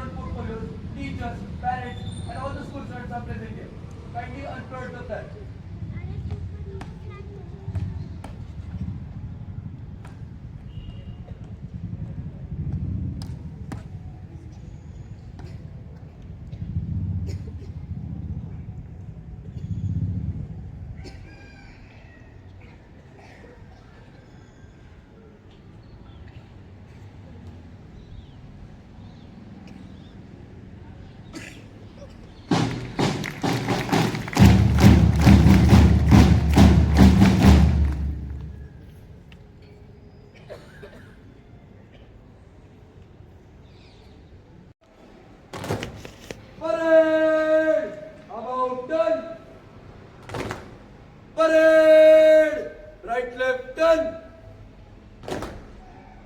student portfolios, teachers, parents, and all the school students are present here. Kindly unfurl the flag. Parade! About done. Parade! Right, left, done.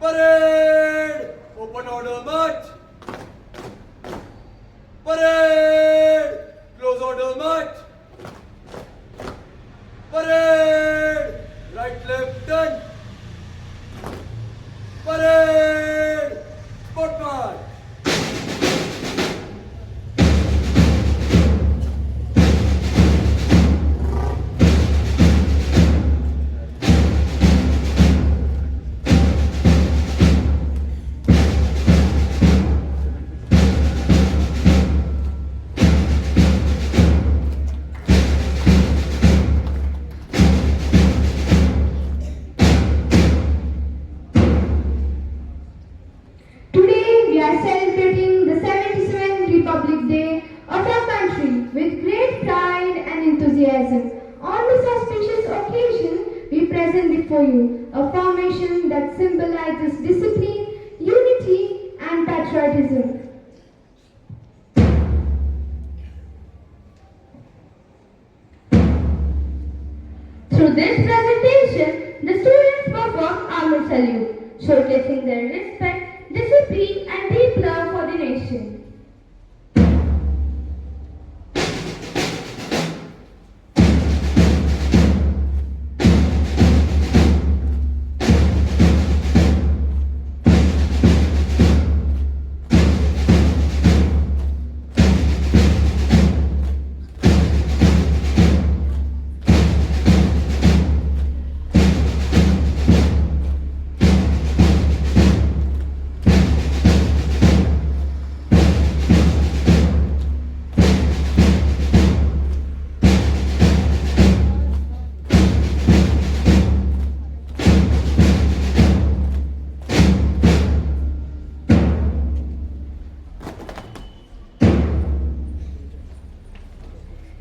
Parade! Open order march. Parade! Close order march. Parade! Right, left, done. Parade! Spot march. Today we are celebrating the 77th Republic Day of our country with great pride and enthusiasm. On this auspicious occasion, we present before you a formation that symbolizes discipline, unity and patriotism. Through this presentation, the students perform army salute, showcasing their respect, discipline and deep love for the nation.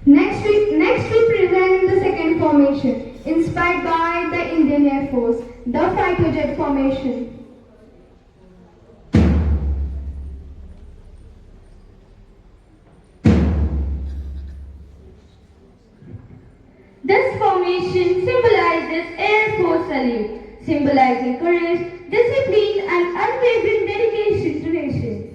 Next we present the second formation, inspired by the Indian Air Force, the fighter jet formation. This formation symbolizes Air Force salute, symbolizing courage, discipline and unwavering dedication to nation.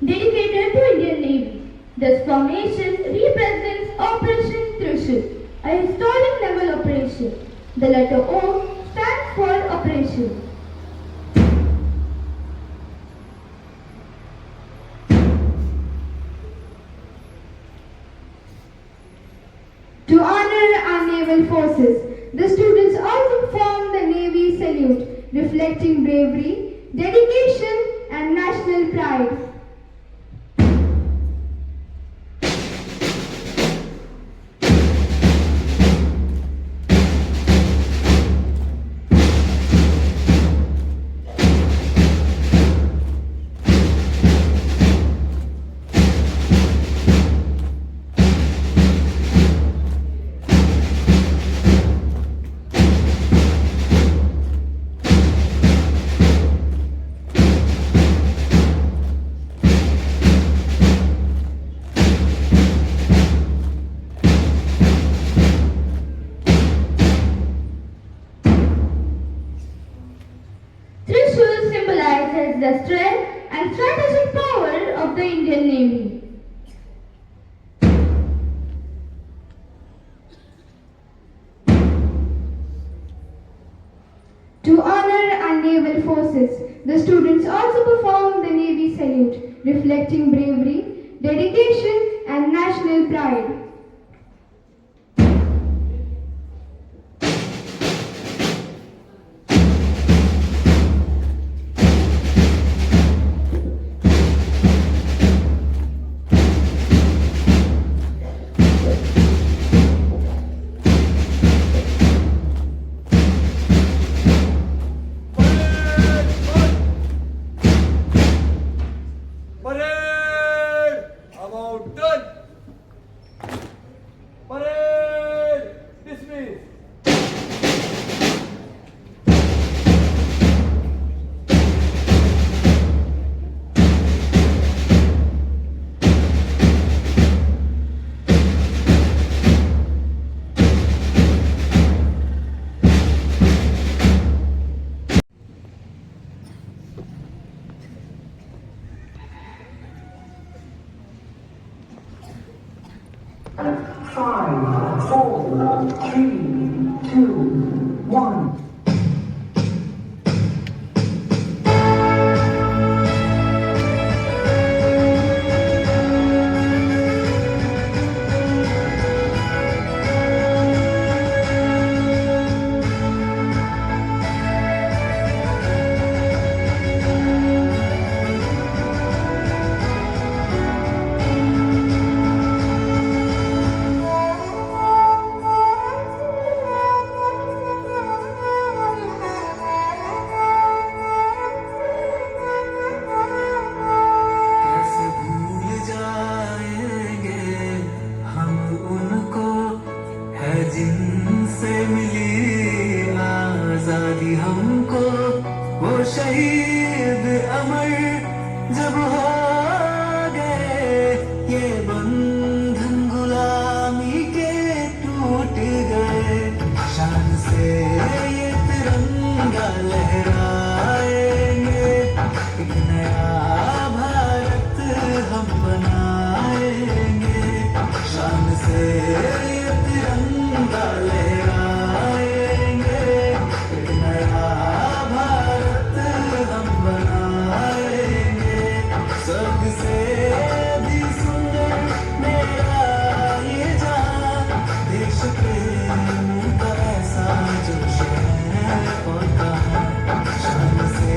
Dedicated to Indian Navy. This formation represents Operation Trishul, a historic naval operation. The letter O stands for operation. To honor our naval forces, the students also perform the Navy salute, reflecting bravery, dedication and national pride. the strength and strategic power of the Indian Navy. To honor our naval forces, the students also performed the Navy salute, reflecting bravery, dedication, and national pride. Parade! About done! Parade! Dismiss! Five, four, three, two, one. कैसे भूल जाएंगे हम उनको, है जिनसे milli आजादी हमको। वो शहीद अमर जब हो गए, ये बंधन गुलामी के टूट गए। शान से ये तिरंगा लहराएंगे, एक नया भारत हम बनाएंगे। शान से ये तिरंगा लहराएंगे, एक नया भारत हम बनाएंगे। सबसे भी सुंदर मेरा ये जान, देश प्रेम का ऐसा जोश है और कहाँ। शान से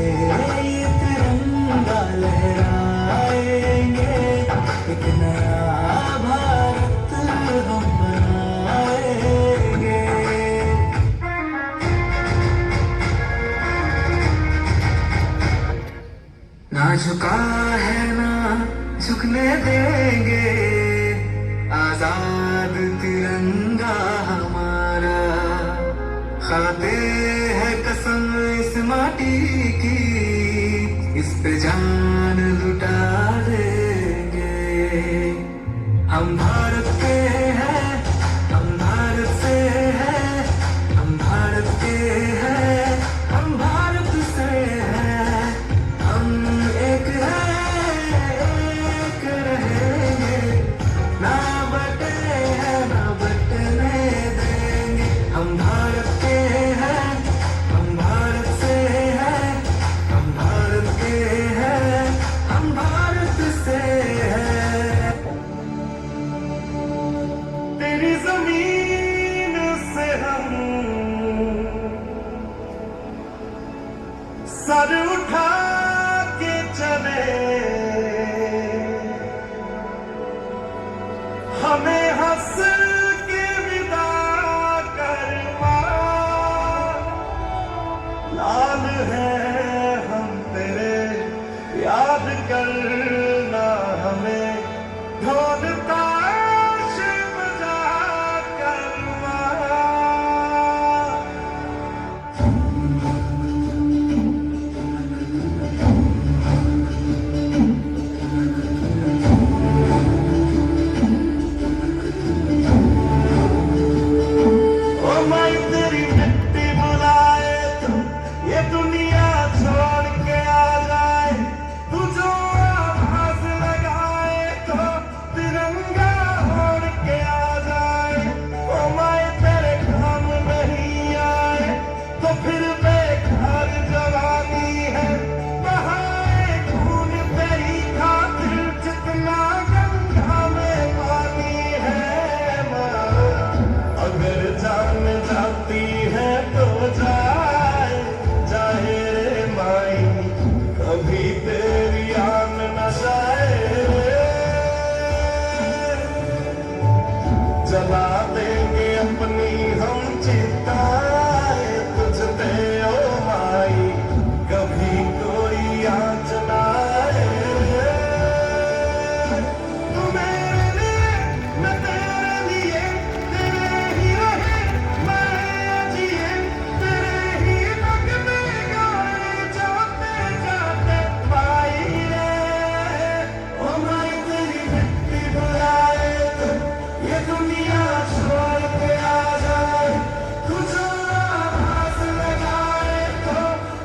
ये तिरंगा लहराएंगे, एक नया भारत हम बनाएंगे। ना झुका है ना झुकने देंगे, आजाद तिरंगा हमारा। खाते हैं कसम इस माटी की, इस पे जान लुटा देंगे। हम भारत के हैं, हम भारत से हैं, हम भारत के हैं, हम भारत से हैं। हम एक हैं, एक रहेंगे, ना बटे हैं, ना बटने देंगे। हम भारत के हैं, हम भारत से हैं, हम भारत के हैं, हम भारत से हैं। तेरी जमीन से हम सर उठा के चले, हमें हंस के विदा करवा। लाल है हम तेरे, याद करना हमें, ढोल ताश बजा करवा। तो जाए जाए रे माई, कभी तेरी आन न जाए। जला देंगे अपनी हम चिताएं तुझ पे ओ माई, कभी कोई आँच ना आए। तू मेरे लिए मैं तेरे लिए, तेरे ही रहे मैं जिए, तेरे ही रंग में गाए जाते जाते माई रे। ओ माई तेरी मिट्टी बुलाए तो ये दुनिया छोड़ के आ जाए, तुझे आवाज लगाए तो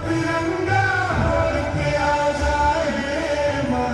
तिरंगा ओढ़ के आ जाए माँ।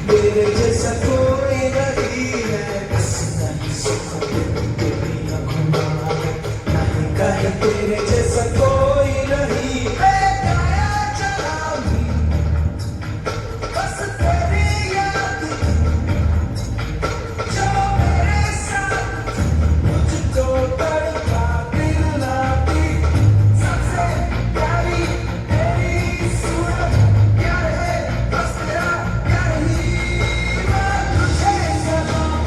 तेरे जैसा कोई नहीं है, बस नहीं सुख तेरी आँखों में, नहीं कहीं तेरे जैसा कोई नहीं। गाया चला भी, बस तेरी याद जो मेरे साथ मुझको तड़पा दिल ना दी। सबसे प्यारी तेरी सूरत, प्यार है बस तेरा प्यार ही। तुझे सलाम,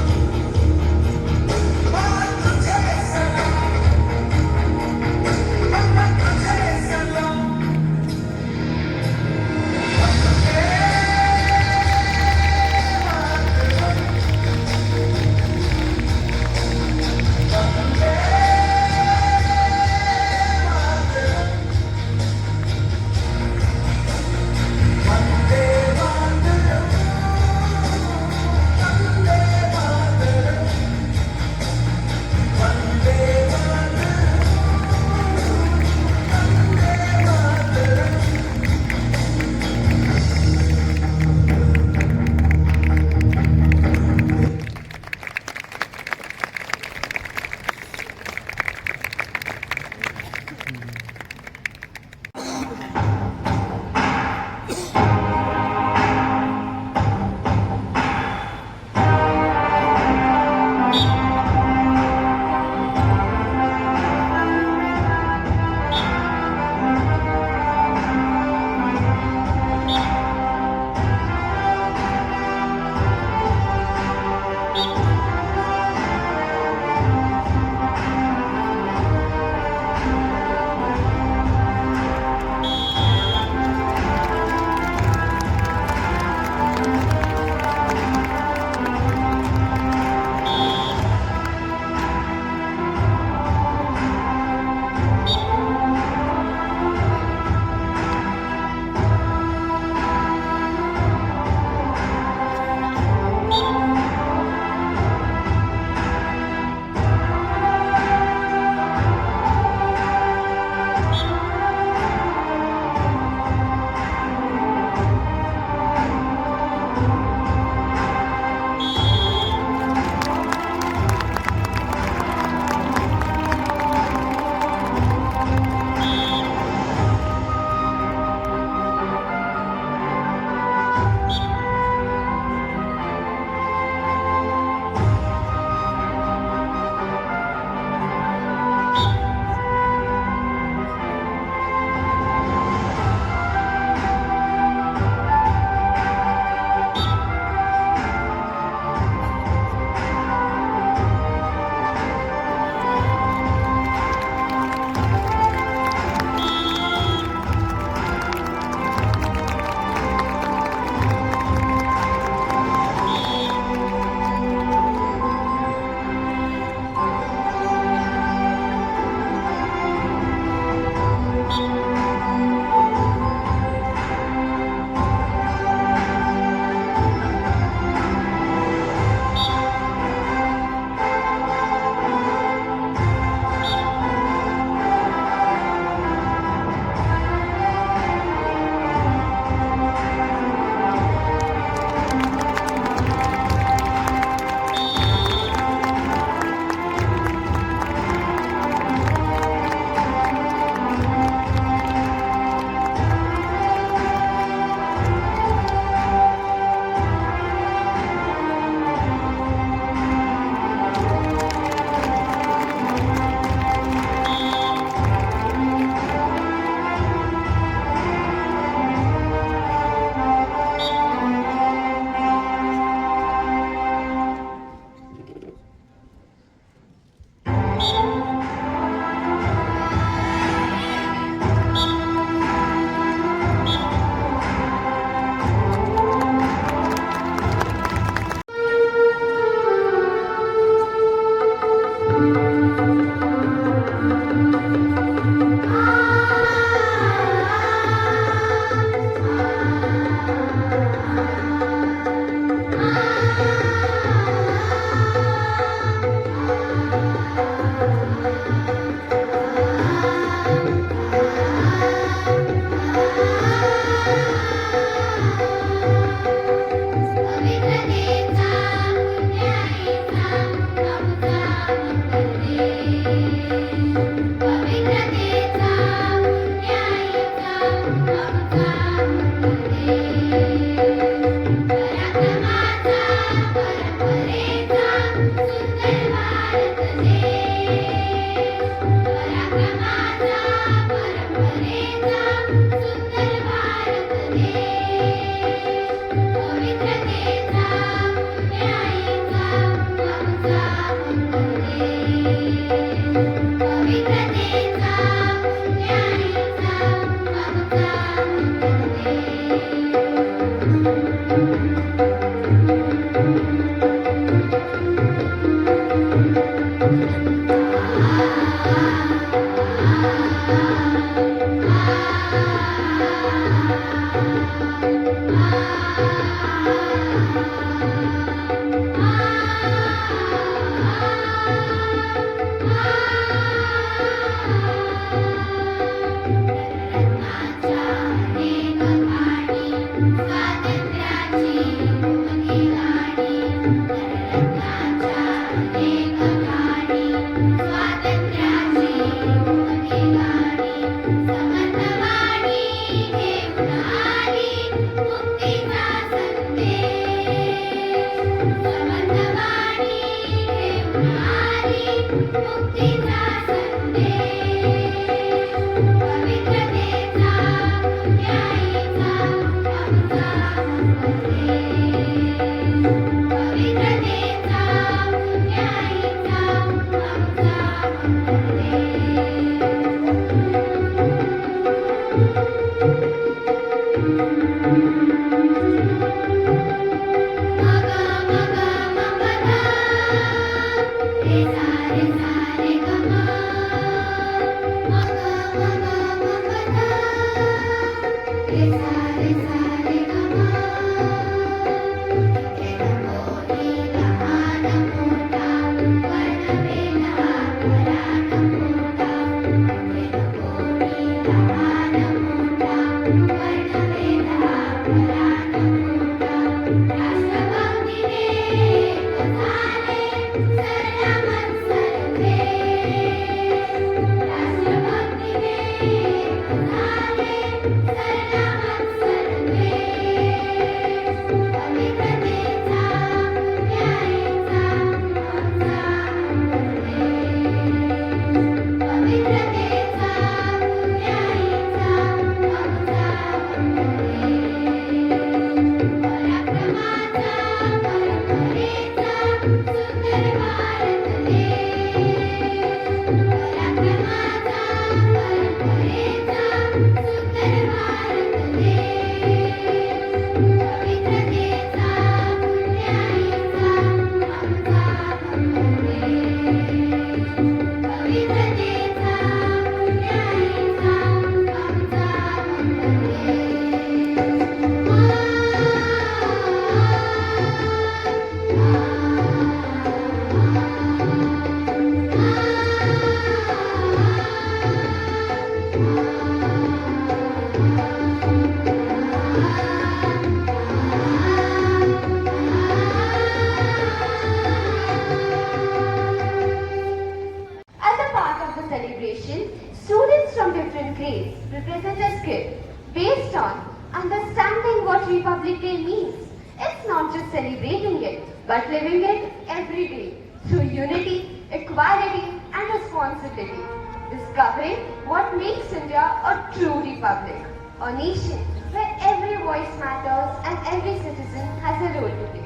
celebration, students from different grades will present a skit based on understanding what Republic Day means. It's not just celebrating it, but living it every day through unity, equality, and responsibility. Discovering what makes India a true republic, a nation where every voice matters and every citizen has a role to play.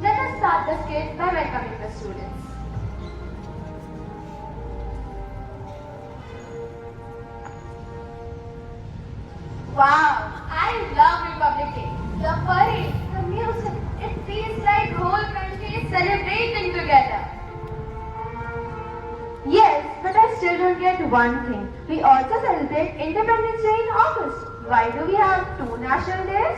Let us start the skit by welcoming the students. Wow, I love Republic Day. The parade, the music, it feels like whole country is celebrating together. Yes, but I still don't get one thing. We also celebrate Independence Day in August. Why do we have two national days?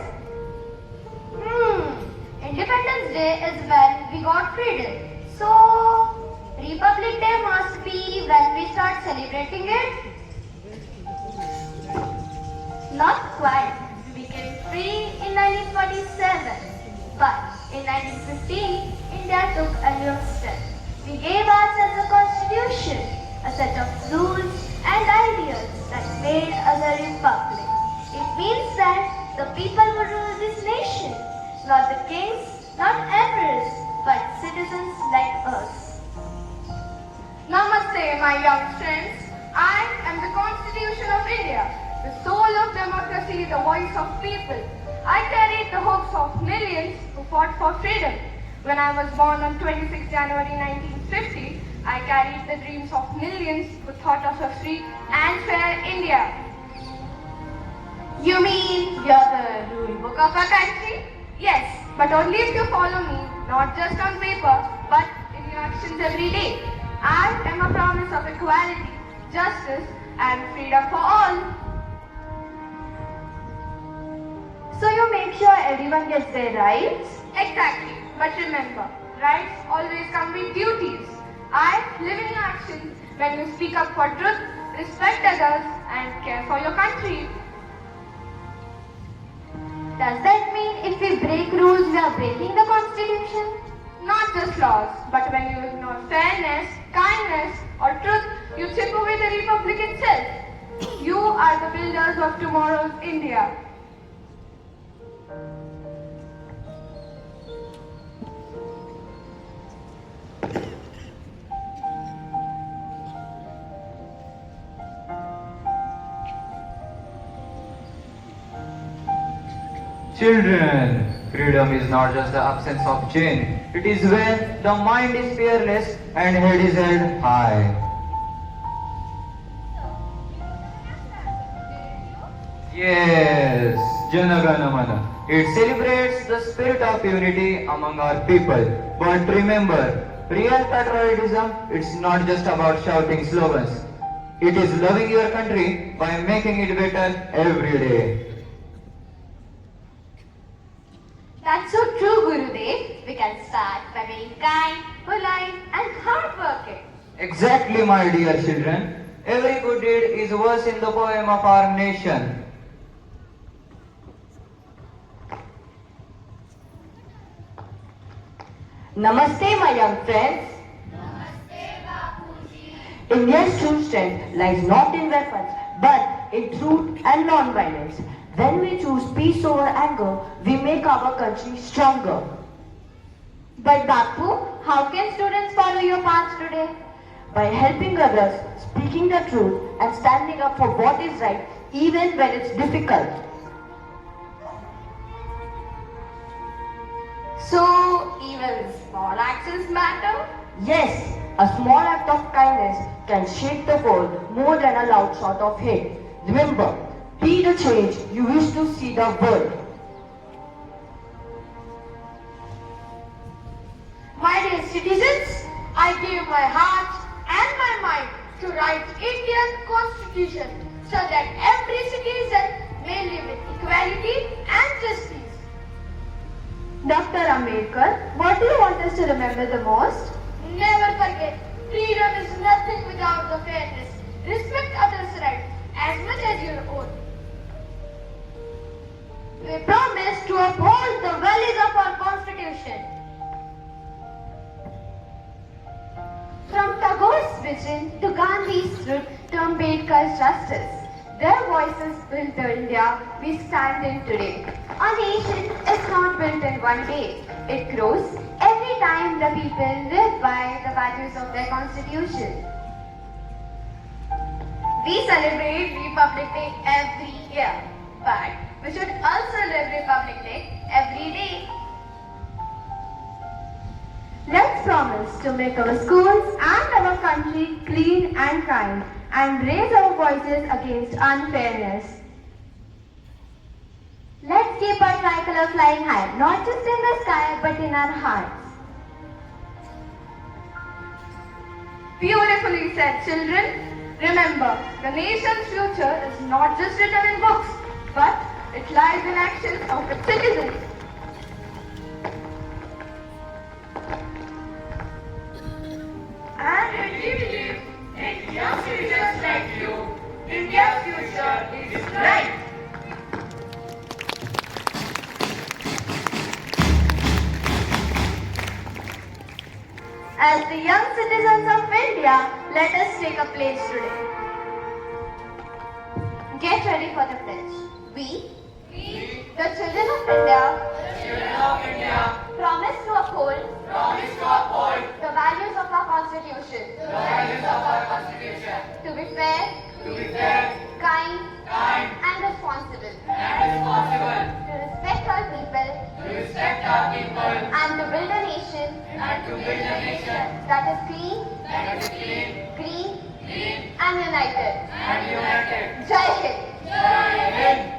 Independence Day is when we got freedom. So, Republic Day must be when we start celebrating it? Not quite. We became free in 1947. But in 1915, India took a new step. We gave ourselves a constitution, a set of rules and ideas that made us a republic. It means that the people would rule this nation, not the kings, not emperors, but citizens like us. Namaste, my young friends. I am the Constitution of India, the soul of democracy, the voice of people. I carried the hopes of millions who fought for freedom. When I was born on 26 January 1950, I carried the dreams of millions who thought of a free and fair India. You mean you're the rule book of our country? Yes, but only if you follow me, not just on paper, but in your actions every day. I am a promise of equality, justice, and freedom for all. So you make sure everyone gets their rights? Exactly. But remember, rights always come with duties. I live in your actions when you speak up for truth, respect others, and care for your country. Does that mean if we break rules, we are breaking the constitution? Not just laws, but when you ignore fairness, kindness, or truth, you chip away the republic itself. You are the builders of tomorrow's India. Children, freedom is not just the absence of change. It is when the mind is fearless and head is held high. Yes, Jana Gana Mana. It celebrates the spirit of unity among our people. But remember, real patriotism, it's not just about shouting slogans. It is loving your country by making it better every day. That's so true, Gurudev. We can start by being kind, polite, and hardworking. Exactly, my dear children. Every good deed is verse in the poem of our nation. Namaste, my young friends. India's true strength lies not in weapons, but in truth and non-violence. When we choose peace over anger, we make our country stronger. But Bapu, how can students follow your path today? By helping others, speaking the truth, and standing up for what is right, even when it's difficult. So, even small actions matter? Yes, a small act of kindness can shake the world more than a loud shot of hate. Remember, be the change you wish to see the world. My dear citizens, I give my heart and my mind to write Indian Constitution so that every citizen may live with equality and justice. Dr. Ambedkar, what do you want us to remember the most? Never forget, freedom is nothing without the fairness. Respect others' rights as much as your own. We promise to uphold the values of our Constitution. From Tagore's vision to Gandhi's truth to us justice. Their voices built the India we stand in today. A nation is not built in one day. It grows every time the people live by the values of their constitution. We celebrate Republic Day every year, but we should also live Republic Day every day. Let's promise to make our schools and our country clean and kind and raise our voices against unfairness. Let's keep our tricolor flying high, not just in the sky but in our hearts. Beautifully said, children. Remember, the nation's future is not just written in books, but it lies in actions of its citizens. And if you believe in young citizens like you, India's future is bright. As the young citizens of India, let us take a pledge today. Get ready for the pledge. We, the children of India, promise to uphold the values of our Constitution. To be fair, kind, and responsible. To respect our people. And to build a nation. That is clean, green, and united. Jai Hind.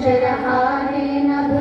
शरहारे नभ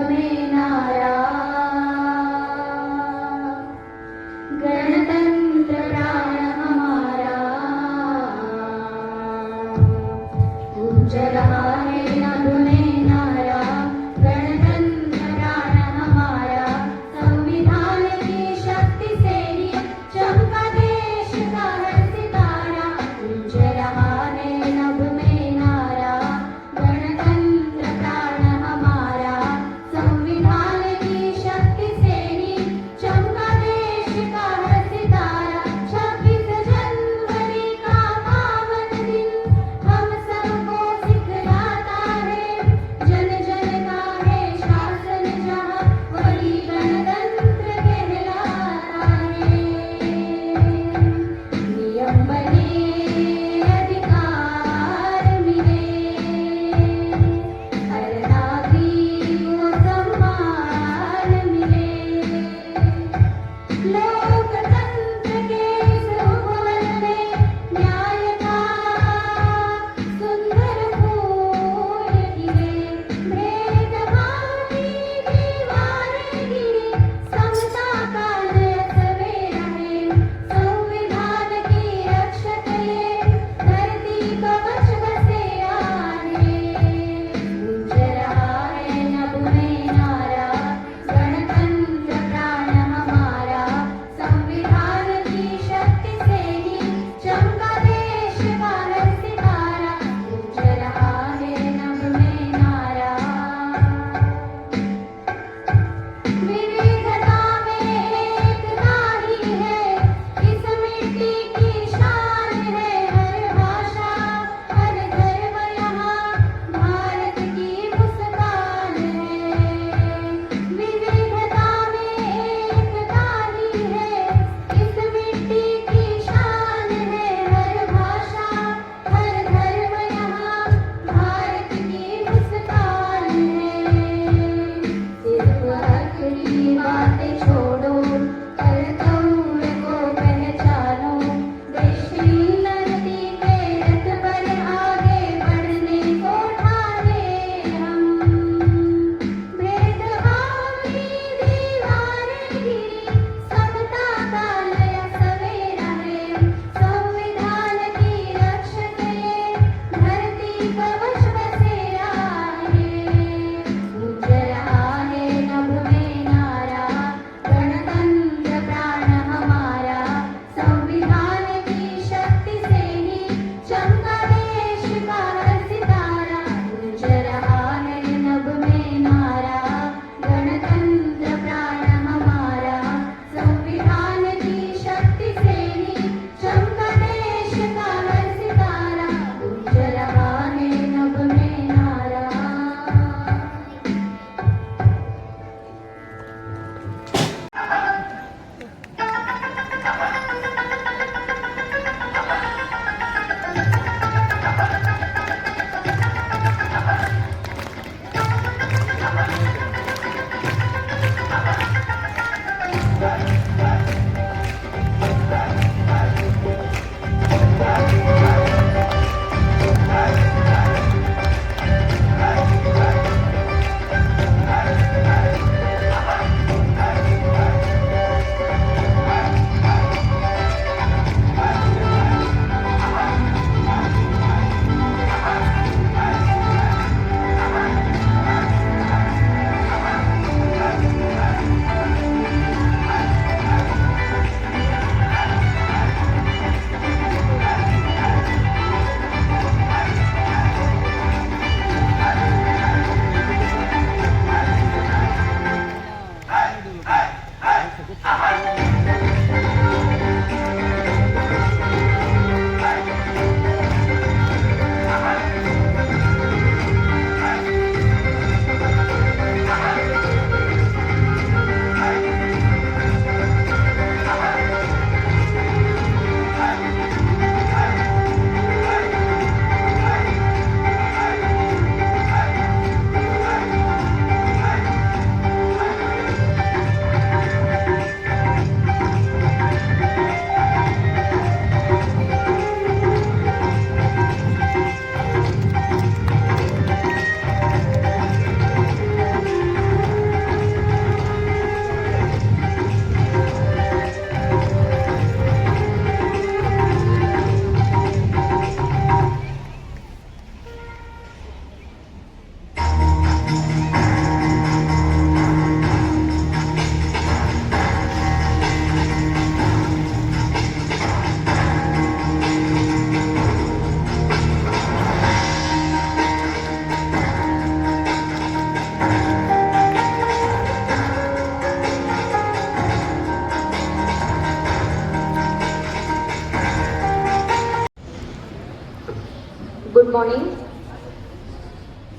morning.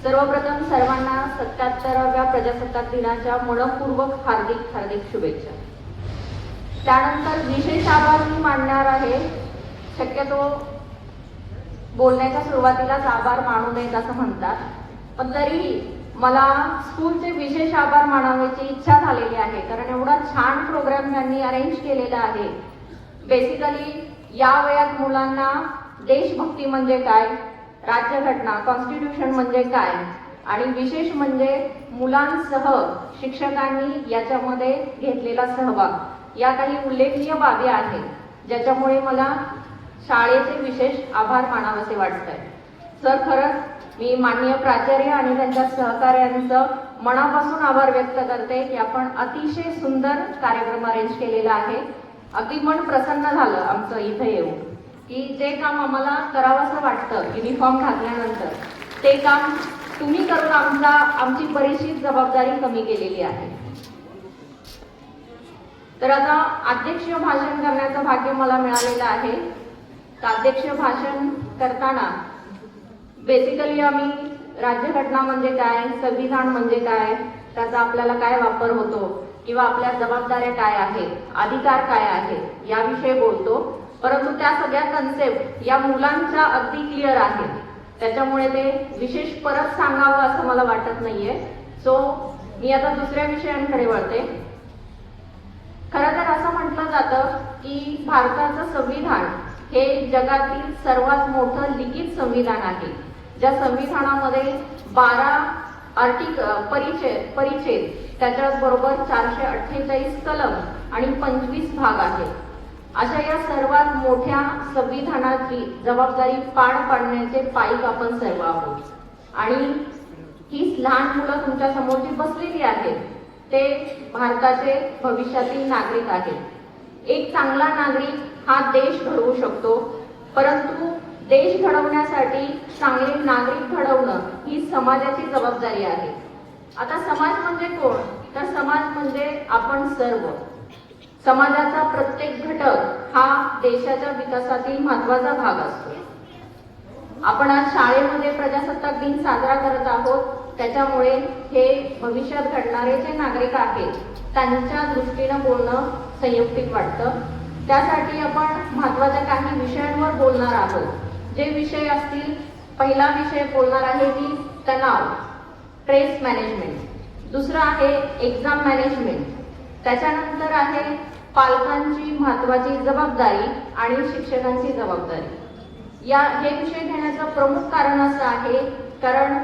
सर्वप्रथम सर्वांना 77व्या प्रजासत्ताक दिनाच्या मनपूर्वक हार्दिक हार्दिक शुभेच्छा. त्यानंतर विशेष आभार मी मानणार आहे. शक्यतो बोलण्याच्या सुरुवातीलाच आभार मानू नयेत असं म्हणतात, पण तरीही मला स्कूलचे विशेष आभार मानावयाची इच्छा झालेली आहे, कारण एवढा छान प्रोग्राम त्यांनी अरेंज केलेला आहे. बेसिकली या वयात मुलांना देशभक्ती म्हणजे काय, राज्यघटना कॉन्स्टिट्यूशन म्हणजे काय, आणि विशेष म्हणजे मुलांसह शिक्षकांनी याच्यामध्ये घेतलेला सहभाग, या काही उल्लेखनीय बाबी आहेत ज्याच्यामुळे मला शाळेचे विशेष आभार मानावेसे वाटत आहे. सर, खरंच मी माननीय प्राचार्य आणि त्यांच्या सहकार्यांचं मनापासून आभार व्यक्त करते की आपण अतिशय सुंदर कार्यक्रम अरेंज केलेला आहे. अगदी मन प्रसन्न झालं आमचं इथे येऊन, की जे काम आम्हाला करावंसं वाटतं युनिफॉर्म घातल्यानंतर, ते काम तुम्ही करून आमची बरीचशी जबाबदारी कमी केलेली आहे. तर आता अध्यक्षीय भाषण करण्याचं भाग्य मला मिळालेलं आहे. अध्यक्षीय भाषण करताना बेसिकली आम्ही राज्यघटना म्हणजे काय, संविधान म्हणजे काय, त्याचा आपल्याला काय वापर होतो किंवा आपल्या जबाबदाऱ्या काय आहेत, अधिकार काय आहेत याविषयी बोलतो. परंतु त्या सगळ्या कन्सेप्ट या मुलांच्या अगदी क्लिअर आहेत, त्याच्यामुळे ते विशेष परत सांगावं असं मला वाटत नाहीये. सो मी आता दुसऱ्या विषयांकडे वळते. खरं तर असं म्हटलं जातं की भारताचं संविधान हे जगातील सर्वात मोठं लिखित संविधान आहे, ज्या संविधानामध्ये 12 परिच्छेद, त्याच्याबरोबर 448 कलम आणि 25 भाग आहेत. अशा या सर्वात मोठ्या संविधानाची जबाबदारी पार पाडण्याचे पाईक आपण सर्व आहोत. आणि ही लहान मुलं तुमच्या समोरची बसलेली आहेत, ते भारताचे भविष्यातील नागरिक आहेत. एक चांगला नागरिक हा देश घडवू शकतो, परंतु देश घडवण्यासाठी चांगले नागरिक घडवणं ही समाजाची जबाबदारी आहे. आता समाज म्हणजे कोण, तर समाज म्हणजे आपण सर्व. समाजाचा प्रत्येक घटक हा देशाच्या विकासातील महत्त्वाचा भाग असतो. आपण आज शाळेमध्ये प्रजासत्ताक दिन साजरा करत आहोत, त्याच्यामुळे हे भविष्यात घडणारे जे नागरिक आहेत त्यांच्या दृष्टीनं बोलणं संयुक्तिक वाटतं. त्यासाठी आपण महत्त्वाच्या काही विषयांवर बोलणार आहोत. जे विषय असतील, पहिला विषय बोलणार आहे की तणाव, स्ट्रेस मॅनेजमेंट. दुसरा आहे एक्झाम मॅनेजमेंट. त्याच्यानंतर आहे पालकांची महत्त्वाची जबाबदारी आणि शिक्षकांची जबाबदारी. हे विषय घेण्याचं प्रमुख कारण असं आहे कारण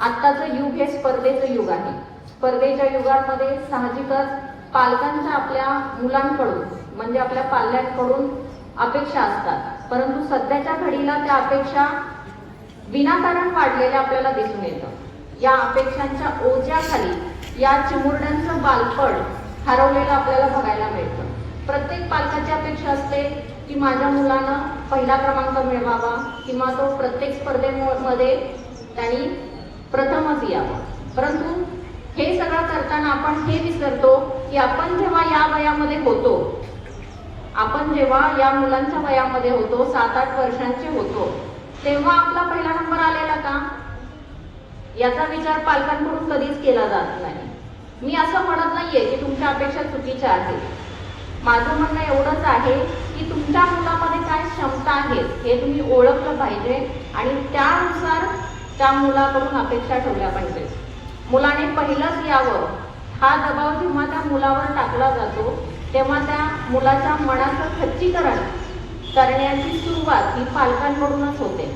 आत्ताचं युग हे स्पर्धेचं युग आहे. स्पर्धेच्या युगामध्ये साहजिकच पालकांच्या आपल्या मुलांकडून म्हणजे आपल्या पाल्यांकडून अपेक्षा असतात, परंतु सध्याच्या घडीला त्या अपेक्षा विनाकारण वाढलेल्या आपल्याला दिसून येतं. या अपेक्षांच्या ओझ्याखाली या चिमुरड्यांचं बालपण हरवलेलं आपल्याला बघायला मिळतं. प्रत्येक पालकाची अपेक्षा असते की माझ्या मुलानं पहिला क्रमांक मिळवावा किंवा तो प्रत्येक स्पर्धेमध्ये त्यांनी प्रथमच यावं. परंतु हे सगळं करताना आपण हे विसरतो की आपण जेव्हा या वयामध्ये होतो, आपण जेव्हा या मुलांच्या वयामध्ये होतो, 7-8 वर्षांचे होतो, तेव्हा आपला पहिला नंबर आलेला का, याचा विचार पालकांकडून कधीच केला जात नाही. मी असं म्हणत नाहीये की तुमच्या अपेक्षा चुकीच्या आहेत. माझं म्हणणं एवढंच आहे की तुमच्या मुलामध्ये काय क्षमता आहेत हे तुम्ही ओळखलं पाहिजे आणि त्यानुसार त्या मुलाकडून अपेक्षा ठेवल्या पाहिजे. मुलाने पहिलंच यावं हा दबाव जेव्हा त्या मुलावर टाकला जातो, तेव्हा त्या मुलाच्या मनाचं खच्चीकरण करण्याची सुरुवात ही पालकांकडूनच होते.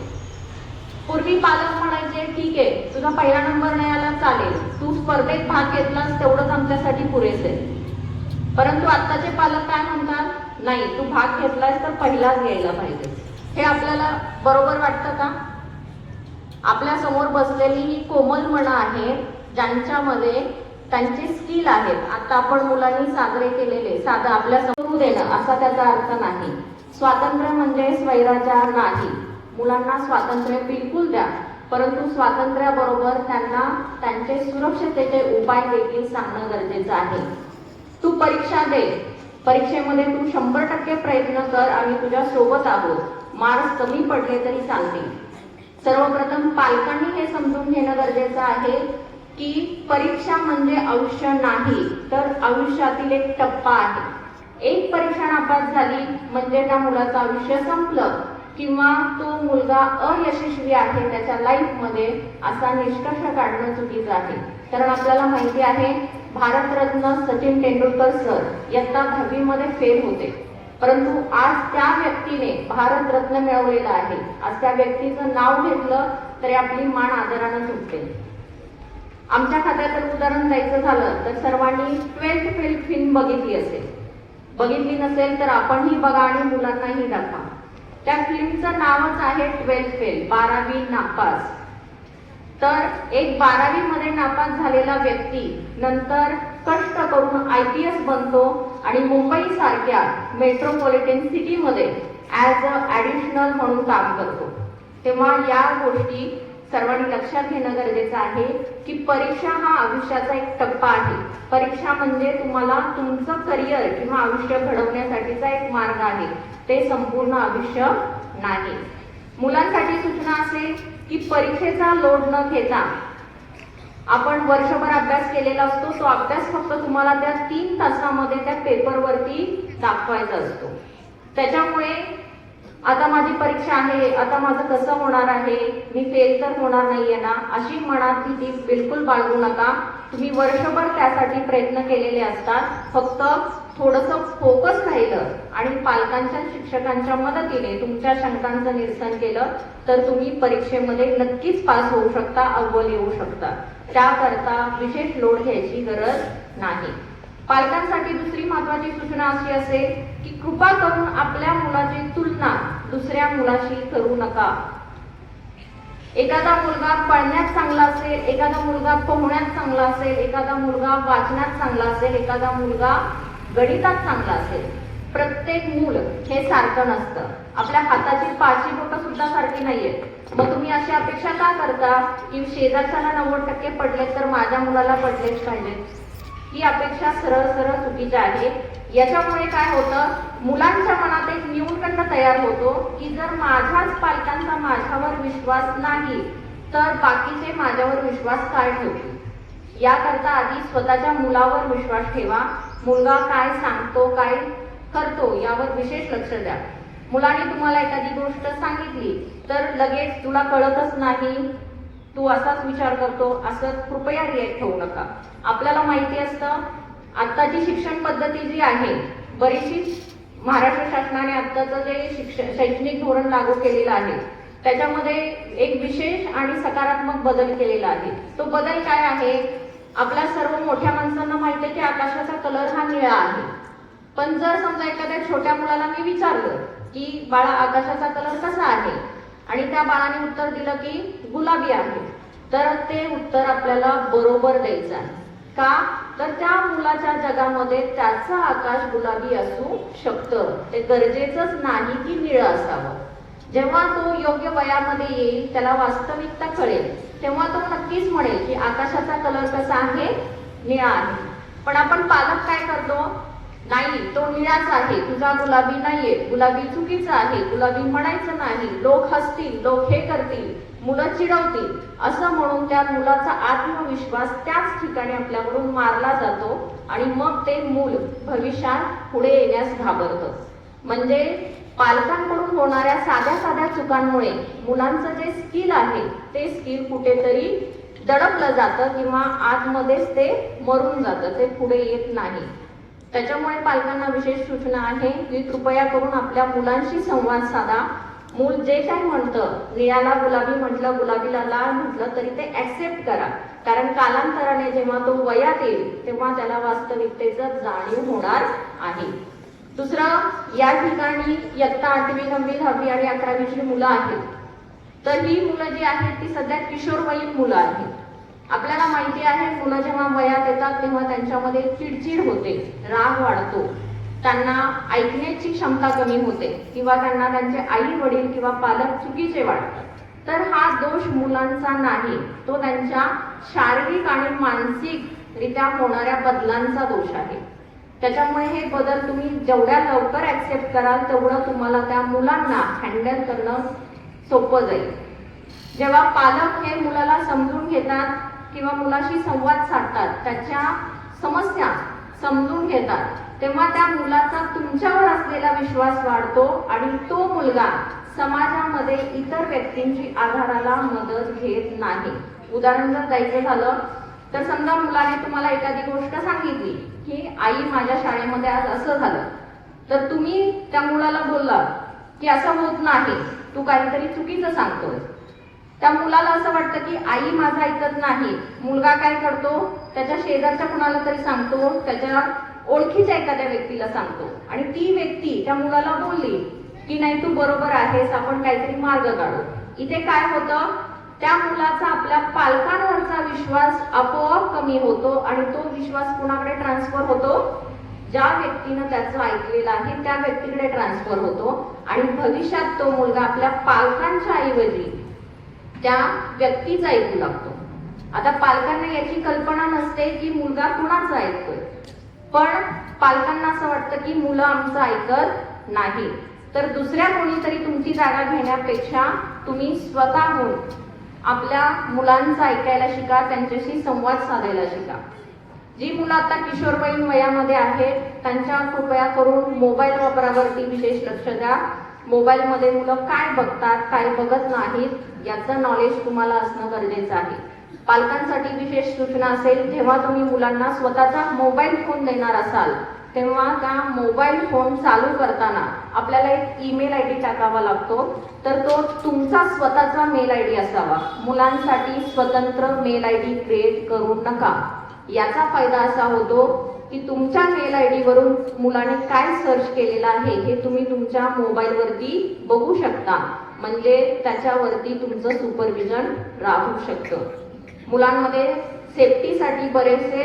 पूर्वी पालक म्हणायचे ठीक आहे, तुझा पहिला नंबर नाही आला चालेल, तू स्पर्धेत भाग घेतलास तेवढंच आमच्यासाठी पुरेसे. परंतु आत्ताचे पालक काय म्हणतात, नाही तू भाग घेतलास तर पहिलाच घ्यायला पाहिजे. हे आपल्याला बरोबर वाटतं का? आपल्या समोर बसलेली ही कोमल मनं आहेत ज्यांच्यामध्ये त्यांचे स्किल आहेत. आता आपण मुलांनी साजरे केलेले साधं आपल्या समोर देणं असा त्याचा अर्थ नाही. स्वातंत्र्य म्हणजे स्वैराचार नाही. मुलांना स्वातंत्र्य बिलकुल द्या, परंतु स्वातंत्र्याबरोबर त्यांना त्यांचे सुरक्षिततेचे उपाय देखील सांगणं गरजेचं आहे. तू परीक्षा दे, परीक्षेमध्ये तू 100% प्रयत्न कर, आम्ही तुझ्या सोबत आहोत. मार्क्स कमी पडले तरी चालतील. सर्वप्रथम पालकांनी हे समजून घेणं गरजेचं आहे की परीक्षा म्हणजे आयुष्य नाही, तर आयुष्यातील एक टप्पा आहे. एक परीक्षा नापास झाली म्हणजे त्या मुलाचं आयुष्य संपलं किंवा तो मुलगा अयशस्वी आहे त्याच्या लाईफमध्ये, असा निष्कर्ष काढणं चुकीचं आहे. कारण आपल्याला माहिती आहे भारतरत्न सचिन तेंडुलकर सर इयत्ता 10वी मध्ये फेल होते, परंतु आज त्या व्यक्तीने भारतरत्न मिळवलेला आहे. आज त्या व्यक्तीचं नाव घेतलं तरी आपली मान आदरानं सुटते. आमच्या खात्याचं उदाहरण द्यायचं झालं तर सर्वांनी 12th फेल फिल्म बघितली असेल. बघितली नसेल तर आपणही बघा आणि मुलांनाही दाखवा. त्या फिल्मचं नावच आहे 12th फेल, 12वी नापास. तर एक 12वी मध्ये नापास झालेला व्यक्ती नंतर कष्ट करून IPS बनतो आणि मुंबई सारख्या मेट्रोपॉलिटन सिटीमध्ये ॲज अ ॲडिशनल म्हणून काम करतो. तेव्हा या गोष्टी सर्वांनी लक्षात घेणं गरजेचं आहे की परीक्षा हा आयुष्याचा एक टप्पा आहे. परीक्षा म्हणजे तुम्हाला तुमचं करिअर किंवा आयुष्य घडवण्यासाठीचा एक मार्ग आहे, ते संपूर्ण आयुष्य नाही. मुलांसाठी सूचना असेल की परीक्षेचा लोड न घेता आपण वर्षभर अभ्यास केलेला असतो, तो अभ्यास फक्त तुम्हाला त्या 3 तासामध्ये त्या पेपरवरती दाखवायचा असतो. त्याच्यामुळे आता माझी परीक्षा आहे, आता माझं कसं होणार आहे, मी फेल तर होणार नाहीये ना, अशी मनात भीती बिलकुल बाळगू नका. तुम्ही वर्षभर त्यासाठी प्रयत्न केलेले असतात. फक्त थोडंसं फोकस राहिलं आणि पालकांच्या शिक्षकांच्या मदतीने तुमच्या शंकांचं निरसन केलं तर तुम्ही परीक्षेमध्ये नक्कीच पास होऊ शकता, अव्वल येऊ शकता. त्याकरता विशेष लोड घ्यायची गरज नाही. पालकांसाठी दुसरी महत्त्वाची सूचना अशी असेल की कृपा करून आपल्या मुलाची तुलना दुसऱ्या मुलाशी करू नका. एखादा मुलगा पळण्यात चांगला असेल, एखादा मुलगा पोहण्यात चांगला असेल, एखादा मुलगा वाचण्यात चांगला असेल, एखादा मुलगा गणितात चांगला असेल. प्रत्येक मूल हे सारखं नसतं. आपल्या हाताची 5 बोटं सुद्धा सारखी नाहीयेत. मग तुम्ही अशी अपेक्षा का करता की शेजारच्याला 90% पडलेत तर माझ्या मुलाला पडलेच पाहिजेत? ही अपेक्षा सरळ सरळ चुकीची आहे. याच्यामुळे काय होतं, मुलांच्या मनात एक न्यूनगंड तयार होतो की जर माझ्याच पालकांचा माझ्यावर विश्वास नाही तर बाकीचे माझ्यावर विश्वास काय ठेवतील. याकरता आधी स्वतःच्या मुलावर विश्वास ठेवा. मुलगा काय सांगतो, काय करतो यावर विशेष लक्ष द्या. मुलाने तुम्हाला एखादी गोष्ट सांगितली तर लगेच तुला कळतच नाही, तू असाच विचार करतो, असं कृपया रिॲक्ट होऊ नका. आपल्याला माहिती असतं आत्ताची शिक्षण पद्धती जी आहे, बरीचशी महाराष्ट्र शासनाने आत्ताचं जे शैक्षणिक धोरण लागू केलेलं आहे त्याच्यामध्ये एक विशेष आणि सकारात्मक बदल केलेला आहे. तो बदल काय आहे, आपल्या सर्व मोठ्या माणसांना माहिती आहे की आकाशाचा कलर हा निळा आहे. पण जर समजा एखाद्या छोट्या मुलाला मी विचारलं की बाळा आकाशाचा कलर कसा आहे आणि त्या बाळाने उत्तर दिलं की गुलाबी आहे, तर ते उत्तर आपल्याला बरोबर द्यायचं आहे. का तर त्या मुलाच्या जगामध्ये त्याचं आकाश गुलाबी असू शकतं, ते गरजेचंच नाही की निळं असावं. जेव्हा तो योग्य वयामध्ये येईल, त्याला वास्तविकता कळेल, तेव्हा तो नक्कीच म्हणेल की आकाशाचा कलर कसा आहे, निळा आहे. पण आपण पालक काय करतो, नाही तो निळाच आहे, तुझा गुलाबी नाहीये, गुलाबी चुकीचं आहे, गुलाबी म्हणायचं नाही, लोक हसतील, लोक हे करतील, मुलं चिडवतील, असं म्हणून त्या मुलाचा आत्मविश्वास त्याच ठिकाणी आपल्याकडून मारला जातो आणि मग ते मूल भविष्यात पुढे येण्यास घाबरतं. म्हणजे पालकांकडून होणाऱ्या साध्या साध्या चुकांमुळे मुलांचं जे स्किल आहे ते स्किल कुठेतरी दडपलं जातं किंवा आतमध्येच ते मरून जातं, ते पुढे येत नाही. त्याच्यामुळे पालकांना विशेष सूचना आहे की कृपया करून आपल्या मुलांशी संवाद साधा. मूल जे काय म्हणतं, निळ्याला गुलाबी म्हटलं, गुलाबीला लाल म्हटलं तरी ते ऍक्सेप्ट करा. कारण कालांतराने जेव्हा तो वयात येईल तेव्हा त्याला वास्तविकतेचं जाणीव होणार आहे. दुसरं, या ठिकाणी इयत्ता 8वी, 9वी, 10वी आणि 11वीची मुलं आहेत. तर ही मुलं जी आहेत ती सध्या किशोरवयीन मुलं आहेत. आपल्याला माहिती आहे मुलं जेव्हा वयात येतात तेव्हा त्यांच्यामध्ये चिडचिड होते, राग वाढतो, त्यांना ऐकण्याची क्षमता कमी होते किंवा त्यांना त्यांचे आई वडील किंवा पालक चुकीचे वाटतात. तर हा दोष मुलांचा नाही, तो त्यांच्या शारीरिक आणि मानसिकरित्या होणाऱ्या बदलांचा दोष आहे. त्याच्यामुळे हे बदल तुम्ही जेवढ्या लवकर ऍक्सेप्ट कराल तेवढं तुम्हाला त्या मुलांना हँडल करणं सोपं जाईल. जेव्हा पालक हे मुलाला समजून घेतात किंवा मुलाशी संवाद साधतात, त्याच्या समस्या समजून घेतात, तेव्हा त्या मुलाचा तुमच्यावर असलेला विश्वास वाढतो आणि तो मुलगा समाजामध्ये इतर व्यक्तींची आधाराला मदत घेत नाही. उदाहरण जर द्यायचं झालं तर समजा मुलाने तुम्हाला एखादी गोष्ट सांगितली की आई माझ्या शाळेमध्ये आज असं झालं, तर तुम्ही त्या मुलाला बोलला की असं होत नाही, तू काहीतरी चुकीचं सांगतोय. त्या मुलाला असं वाटतं की आई माझं ऐकत नाही. मुलगा काय करतो, त्याच्या शेजारच्या कुणाला तरी सांगतो, त्याच्या ओळखीच्या एखाद्या व्यक्तीला सांगतो आणि ती व्यक्ती त्या मुलाला बोलली की नाही तू बरोबर आहेस, आपण काहीतरी मार्ग काढू. इथे काय होतं, त्या मुलाचा आपल्या पालकांवरचा विश्वास आपोआप कमी होतो आणि तो विश्वास कुणाकडे ट्रान्सफर होतो, ज्या व्यक्तीनं त्याचं ऐकलेलं आहे त्या व्यक्तीकडे ट्रान्सफर होतो आणि भविष्यात तो मुलगा आपल्या पालकांच्या ऐवजी त्या व्यक्तीचं ऐकू लागतो. आता पालकांना याची कल्पना नसते की मुलगा कुणाचं ऐकतोय, पण पालकांना असं वाटतं की मुलं आमचं ऐकत नाही, तर दुसऱ्या कोणीतरी तुमची जागा घेण्यापेक्षा तुम्ही स्वतःहून आपल्या मुलांचं ऐकायला शिका, त्यांच्याशी संवाद साधायला शिका. जी मुलं आता किशोरवयीन वयामध्ये आहेत त्यांच्या कृपया करून मोबाईल वापरावरती विशेष लक्ष द्या. मोबाईलमध्ये मुलं काय बघतात, काय बघत नाहीत याचं नॉलेज तुम्हाला असणं गरजेचं आहे. पालकांसाठी विशेष सूचना असेल, जेव्हा तुम्ही मुलांना स्वतःचा मोबाईल फोन देणार असाल तेव्हा त्या मोबाईल फोन चालू करताना आपल्याला एक ईमेल आय डी टाकावा लागतो, तर तो तुमचा स्वतःचा मेल आय डी असावा. मुलांसाठी स्वतंत्र मेल आय डी क्रिएट करू नका. याचा फायदा असा होतो की तुमच्या मेल आय डी वरून मुलाने काय सर्च केलेलं आहे हे तुम्ही तुमच्या मोबाईलवरती बघू शकता, म्हणजे त्याच्यावरती तुमचं सुपरविजन राहू शकतं. मुलांमध्ये सेफ्टीसाठी बरेचसे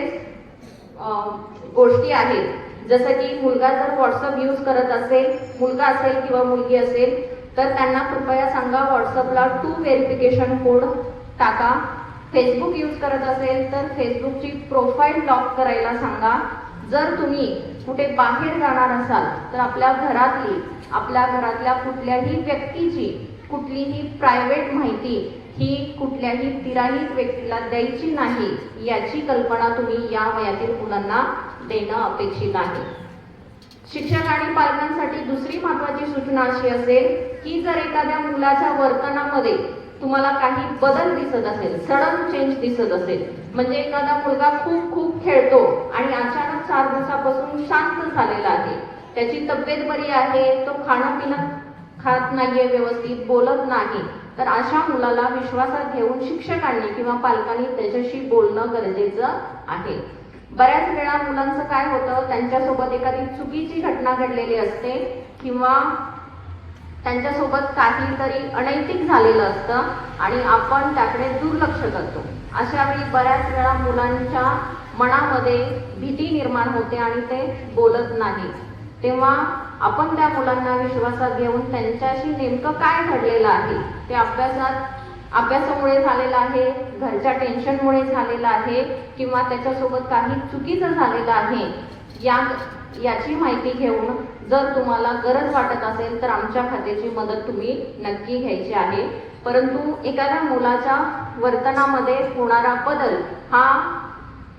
गोष्टी आहेत, जसं की मुलगा जर व्हॉट्सअप यूज करत असेल, मुलगा असेल किंवा मुलगी असेल, तर त्यांना कृपया सांगा व्हॉट्सअपला 2 व्हेरिफिकेशन कोड टाका. फेसबुक यूज करत असेल तर फेसबुकची प्रोफाईल लॉक करायला सांगा. जर तुम्ही कुठे बाहेर जाणार असाल तर आपल्या घरातल्या कुठल्याही व्यक्तीची कुठलीही प्रायव्हेट माहिती ही कुठल्याही तिराही व्यक्तीला द्यायची नाही, याची कल्पना तुम्ही या वयातील मुलांना देणं अपेक्षित आहे. शिक्षक आणि पालकांसाठी दुसरी महत्त्वाची सूचना अशी असेल की जर एखाद्या मुलाच्या वर्तनामध्ये तुम्हाला काही बदल दिसत असेल, सडन चेंज दिसत असेल, म्हणजे एखादा मुलगा खूप खेळतो आणि अचानक 4 दिवसापासून शांत झालेला आहे, त्याची तब्येत बरी आहे, तो खाणं पिणं खात नाहीये, व्यवस्थित बोलत नाही, तर अशा मुलाला विश्वासात घेऊन शिक्षकांनी किंवा पालकांनी त्याच्याशी बोलणं गरजेचं आहे. बऱ्याच वेळा मुलांचं काय होतं, त्यांच्यासोबत एखादी चुकीची घटना घडलेली असते किंवा त्यांच्यासोबत काहीतरी अनैतिक झालेलं असतं आणि आपण त्याकडे दुर्लक्ष करतो. अशा वेळी बऱ्याच वेळा मुलांच्या मनामध्ये भीती निर्माण होते आणि ते बोलत नाही. तेव्हा आपण त्या मुलांना विश्वासात घेऊन त्यांच्याशी नेमकं काय घडलेलं आहे, ते अभ्यासामुळे झालेलं आहे, घरच्या टेन्शनमुळे झालेलं आहे किंवा त्याच्यासोबत काही चुकीचं झालेलं आहे, याची माहिती घेऊन जर तुम्हाला गरज वाटत असेल तर आमच्या खात्याची मदत तुम्ही नक्की घ्यायची आहे. परंतु एखाद्या मुलाच्या वर्तनामध्ये होणारा बदल हा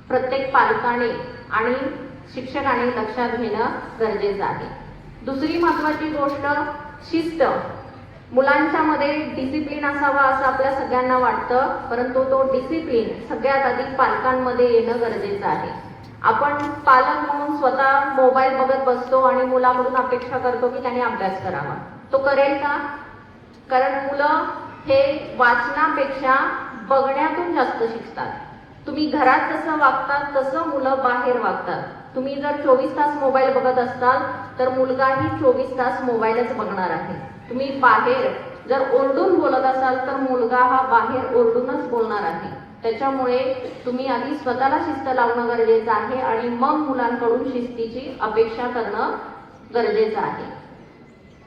प्रत्येक पालकाने आणि शिक्षकाने लक्षात घेणं गरजेचं आहे. दुसरी महत्त्वाची गोष्ट शिस्त. मुलांच्या मध्ये डिसिप्लिन असावा असं आपल्या सगळ्यांना वाटतं, परंतु तो डिसिप्लिन सगळ्यात आधी पालकांमध्ये येणं गरजेचं आहे. आपण पालक म्हणून स्वतः मोबाईल बघत बसतो आणि मुलाकडून अपेक्षा करतो की त्याने अभ्यास करावा. तो करेल का? कारण मुलं हे वाचनापेक्षा बघण्यातून जास्त शिकतात. तुम्ही घरात जसं वागतात तसं मुलं बाहेर वागतात. तुम्ही जर 24 तास मोबाईल बघत असाल तर मुलगाही 24 तास मोबाईलच बघणार आहे. तुम्ही बाहेर जर ओरडून बोलत असाल तर मुलगा हा बाहेर ओरडूनच बोलणार आहे. त्याच्यामुळे तुम्ही आधी स्वतःला शिस्त लावणं गरजेचं आहे आणि मग मुलांकडून शिस्तीची अपेक्षा करणं गरजेचं आहे.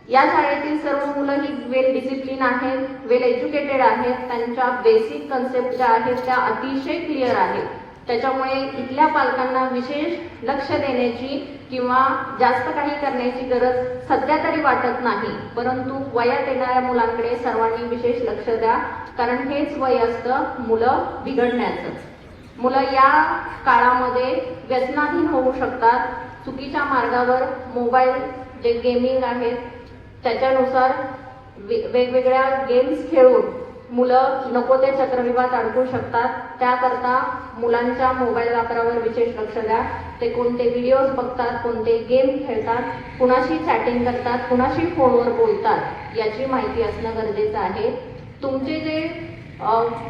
या शाळेतील सर्व मुलं ही वेल डिसिप्लिन आहेत, वेल एज्युकेटेड आहेत, त्यांच्या बेसिक कन्सेप्ट ज्या आहेत त्या अतिशय क्लिअर आहेत. त्याच्यामुळे इथल्या पालकांना विशेष लक्ष देण्याची किंवा जास्त काही करण्याची गरज सध्या तरी वाटत नाही, परंतु वयात येणाऱ्या मुलांकडे सर्वांनी विशेष लक्ष द्या, कारण हेच वय असतं मुलं बिघडण्याचं. मुलं या काळामध्ये व्यसनाधीन होऊ शकतात. चुकीच्या मार्गावर मोबाईल जे गेमिंग आहेत त्याच्यानुसार वेगवेगळ्या गेम्स खेळून मुलं नको ते चक्रव्यूहात अडकू शकतात. त्याकरता मुलांच्या मोबाईल वापरावर विशेष लक्ष द्या. ते कोणते व्हिडिओज बघतात, कोणते गेम खेळतात, कुणाशी चॅटिंग करतात, कुणाशी फोनवर बोलतात याची माहिती असणं गरजेचं आहे. तुमचे जे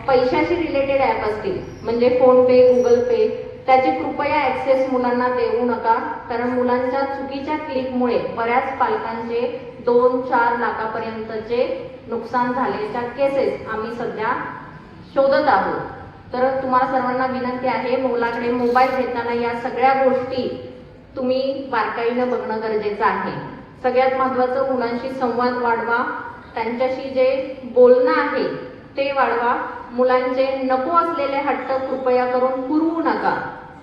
पैशाशी रिलेटेड ॲप असतील म्हणजे फोनपे, गुगल पे, त्याची कृपया ॲक्सेस मुलांना देऊ नका, कारण मुलांच्या चुकीच्या क्लिकमुळे बऱ्याच पालकांचे 2-4 लाखापर्यंतचे नुकसान झाल्याच्या केसेस आम्ही सध्या शोधत आहोत. तर तुम्हाला सर्वांना विनंती आहे, मुलाकडे मोबाईल घेताना या सगळ्या गोष्टी तुम्ही बारकाईनं बघणं गरजेचं आहे. सगळ्यात महत्त्वाचं, मुलांशी संवाद वाढवा, त्यांच्याशी जे बोलणं आहे ते वाढवा. मुलांचे नको असलेले हट्ट कृपया करून पुरवू नका.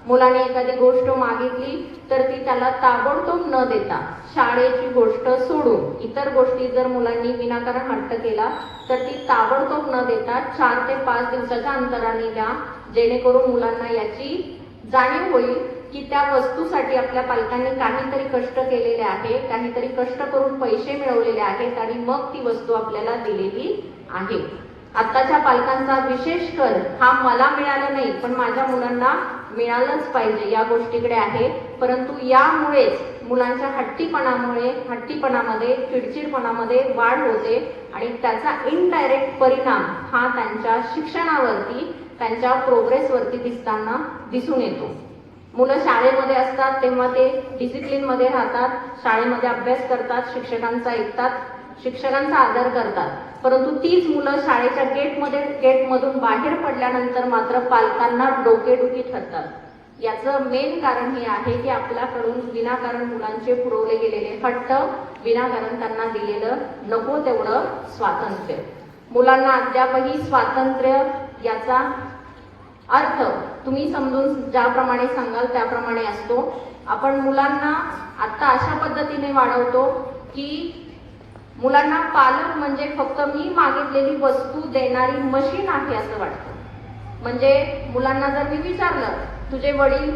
मुलाने एखादी गोष्ट मागितली तर ती त्याला ताबडतोब न देता शाळेची गोष्ट सोडून इतर गोष्टी जर मुलांनी विनाकारण हट्ट केला तर ती ताबडतोब न देता 4 ते 5 दिवसाच्या अंतराने द्या, जेणेकरून मुलांना याची जाणीव होईल की त्या वस्तूसाठी आपल्या पालकांनी काहीतरी कष्ट केलेले आहे, काहीतरी कष्ट करून पैसे मिळवलेले आहेत आणि मग ती वस्तू आपल्याला दिलेली आहे. आत्ताच्या पालकांचा विशेष कल हा मला मिळाला नाही पण माझ्या मुलांना मिळालंच पाहिजे या गोष्टीकडे आहे. परंतु यामुळेच मुलांच्या हट्टीपणामध्ये चिडचिडपणामध्ये वाढ होते आणि त्याचा इनडायरेक्ट परिणाम हा त्यांच्या शिक्षणावरती, त्यांच्या प्रोग्रेसवरती दिसून येतो. मुलं शाळेमध्ये असतात तेव्हा ते डिसिप्लिनमध्ये राहतात, शाळेमध्ये अभ्यास करतात, शिक्षकांचा ऐकतात, शिक्षकांचा आदर करतात. परंतु तीच मुलं शाळेच्या गेटमधून बाहेर पडल्यानंतर मात्र पालकांना डोकेदुखी ठरतात. याचं मेन कारण हे आहे की आपल्याकडून विनाकारण मुलांचे पुरवले गेलेले हट्ट, विनाकारण त्यांना दिलेलं नको तेवढं स्वातंत्र्य. मुलांना अद्यापही स्वातंत्र्य याचा अर्थ तुम्ही समजून ज्याप्रमाणे सांगाल त्याप्रमाणे असतो. आपण मुलांना आत्ता अशा पद्धतीने वाढवतो की मुलांना पालक म्हणजे फक्त मी मागितलेली वस्तू देणारी मशीन आहे असं वाटतं. म्हणजे मुलांना जर मी विचारलं तुझे वडील,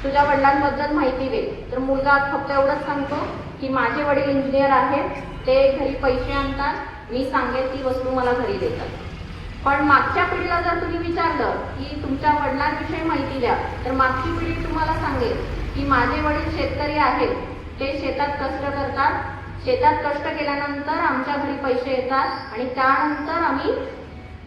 तुझ्या वडिलांबद्दल माहिती दे, तर मुलगा फक्त एवढंच सांगतो की माझे वडील इंजिनियर आहेत, ते घरी पैसे आणतात, मी सांगेल ती वस्तू मला घरी देतात. पण मागच्या पिढीला जर तुम्ही विचारलं की तुमच्या वडिलांविषयी माहिती द्या, तर मागची पिढी तुम्हाला सांगेल की माझे वडील शेतकरी आहेत, ते शेतात कष्ट करतात, शेतात कष्ट केल्यानंतर आमच्या घरी पैसे येतात आणि त्यानंतर आम्ही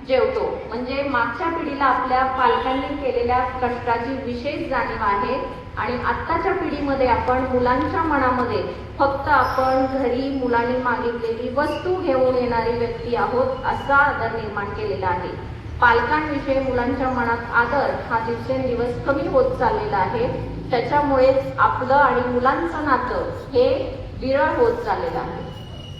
जेवतो. म्हणजे मागच्या पिढीला आपल्या पालकांनी केलेल्या कष्टाची विशेष जाणीव आहे आणि आत्ताच्या पिढीमध्ये आपण मुलांच्या मनामध्ये फक्त आपण घरी मुलांनी मागितलेली वस्तू घेऊन येणारी व्यक्ती आहोत असा आदर निर्माण केलेला आहे. पालकांविषयी मुलांच्या मनात आदर हा दिवसेंदिवस कमी होत चाललेला आहे. त्याच्यामुळेच आपलं आणि मुलांचं नातं हे विरळ होत चाललेलं आहे.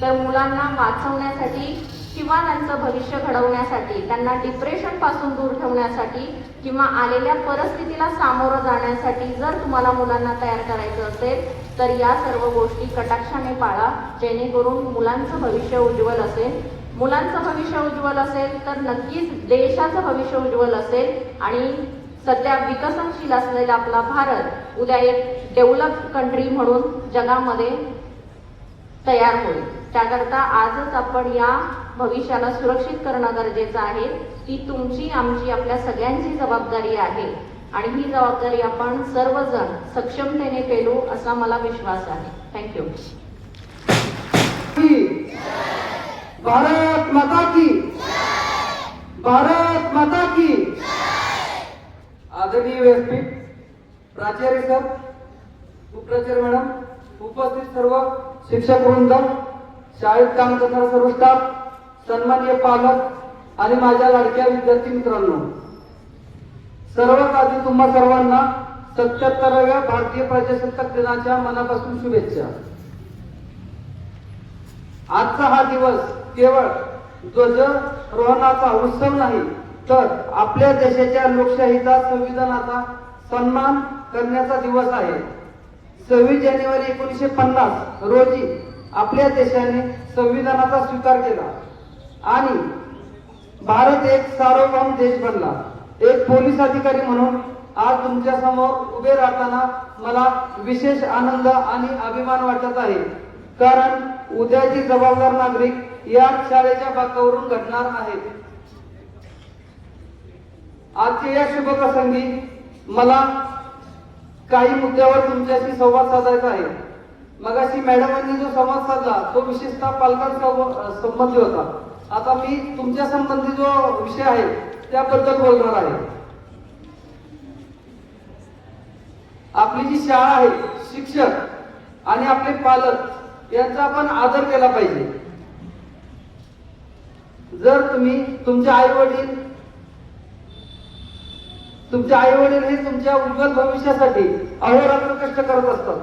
तर मुलांना वाचवण्यासाठी किंवा त्यांचं भविष्य घडवण्यासाठी, त्यांना डिप्रेशनपासून दूर ठेवण्यासाठी किंवा आलेल्या परिस्थितीला सामोरं जाण्यासाठी जर तुम्हाला मुलांना तयार करायचं असेल तर या सर्व गोष्टी कटाक्षाने पाळा, जेणेकरून मुलांचं भविष्य उज्ज्वल असेल. मुलांचं भविष्य उज्ज्वल असेल तर नक्कीच देशाचं भविष्य उज्ज्वल असेल आणि सध्या विकसनशील असलेला आपला भारत उद्या एक डेव्हलप्ड कंट्री म्हणून जगामध्ये तयार होईल. त्याकरता आजच आपण या भविष्याला सुरक्षित करणं गरजेचं आहे. ती तुमची, आमची, आपल्या सगळ्यांची जबाबदारी आहे आणि ही जबाबदारी आपण सर्वजण सक्षमतेने पेलू असा मला विश्वास आहे. थँक्यू. भारत माता की, भारत माता की. आदरणीय व्यासपीठ, प्राचार्य सर, उपप्राचार्य मॅडम, उपस्थित सर्व शिक्षक वृंद, शाळेत काम करणारा सर्व स्टाफ, सन्माननीय पालक आणि माझ्या लाडक्या विद्यार्थी मित्रांनो, सर्वात आधी तुम्हा सर्वांना 77व्या भारतीय प्रजासत्ताक दिनाच्या मनापासून शुभेच्छा. आजचा हा दिवस केवळ ध्वजारोहणाचा उत्सव नाही तर आपल्या देशाच्या लोकशाहीचा, संविधानाचा सन्मान करण्याचा दिवस आहे. 26 जानेवारी 1950 रोजी आपल्या देशाने संविधानाचा स्वीकार केला आणि भारत एक सार्वभौम देश बनला. एक पोलीस अधिकारी म्हणून आज तुमच्या समोर उभे राहताना मला विशेष आनंद आणि अभिमान वाटत आहे, कारण उद्याची जबाबदार नागरिक या शाळेच्या बाकावरून घडणार आहेत. आजच्या या शुभ प्रसंगी मला काही मुद्द्यावर तुमच्याशी संवाद साधायचा आहे. मगाशी मॅडमांनी जो संवाद साधला तो विशेषतः पालकांसंबंधी होता. आता मी तुमच्या संबंधी जो विषय आहे त्याबद्दल बोलणार आहे. आपली जी शाळा आहे, शिक्षक आणि आपले पालक यांचा आपण आदर केला पाहिजे. जर तुम्ही तुमचे आई वडील हे तुमच्या उज्ज्वल भविष्यासाठी अहोरात्र कष्ट करत असतात.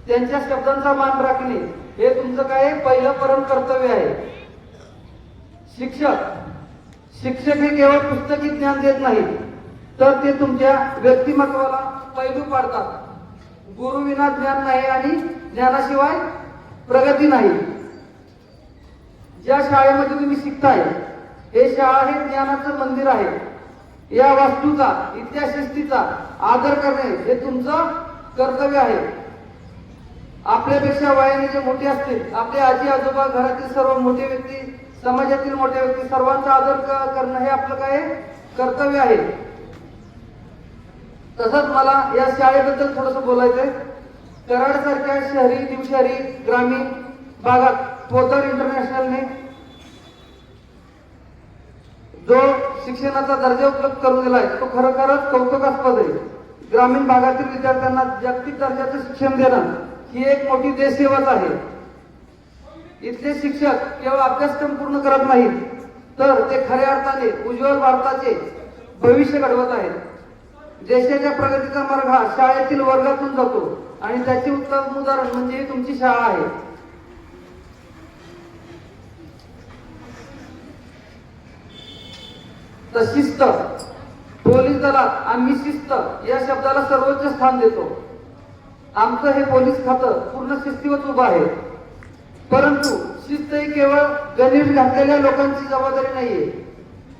त्यांच्या शब्दांचा मान राखणे हे तुमचं काय पहिलं परम कर्तव्य आहे. शिक्षक हे केवळ पुस्तकी ज्ञान देत नाहीत, तर ते तुमच्या व्यक्तिमत्वाला पैलू पाडतात. गुरु विना ज्ञान नाही आणि ज्ञानाशिवाय प्रगती नाही. ज्या शाळेमध्ये तुम्ही शिकताय हे शाळा हे ज्ञानाचं मंदिर आहे. या वास्तूचा, इथल्या शिस्तीचा आदर करणे हे तुमचं कर्तव्य आहे. आपल्यापेक्षा वयाने जे मोठे असतील, आपले आजी आजोबा, घरातील सर्व मोठे व्यक्ती, समाजातील मोठे व्यक्ती, सर्वांचा आदर करणं हे आपलं काय कर्तव्य आहे. तसंच मला या शाळेबद्दल थोडंसं बोलायचंय. कराड सारख्या शहरी, दिवशहरी, ग्रामीण भागात पोतर इंटरनॅशनलने जो शिक्षणाचा दर्जा उपलब्ध करून दिलाय तो खरोखरच कौतुकास्पद आहे. ग्रामीण भागातील विद्यार्थ्यांना जागतिक दर्जाचे शिक्षण देणं ही एक मोठी देशसेवाच आहे. इथले शिक्षक केवळ अभ्यासक्रम पूर्ण करत नाहीत, तर ते खऱ्या अर्थाने उज्ज्वल भारताचे भविष्य घडवत आहेत. देशाच्या प्रगतीचा मार्ग हा शाळेतील वर्गातून जातो आणि त्याचे उत्तम उदाहरण म्हणजे तुमची शाळा आहे. तर शिस्त, पोलीस दलात आम्ही शिस्त या शब्दाला सर्वोच्च स्थान देतो. आमचं हे पोलीस खातं पूर्ण शिस्तीवर उभं आहे. परंतु शिस्त ही केवळ गणवेश घातलेल्या लोकांची जबाबदारी नाहीये,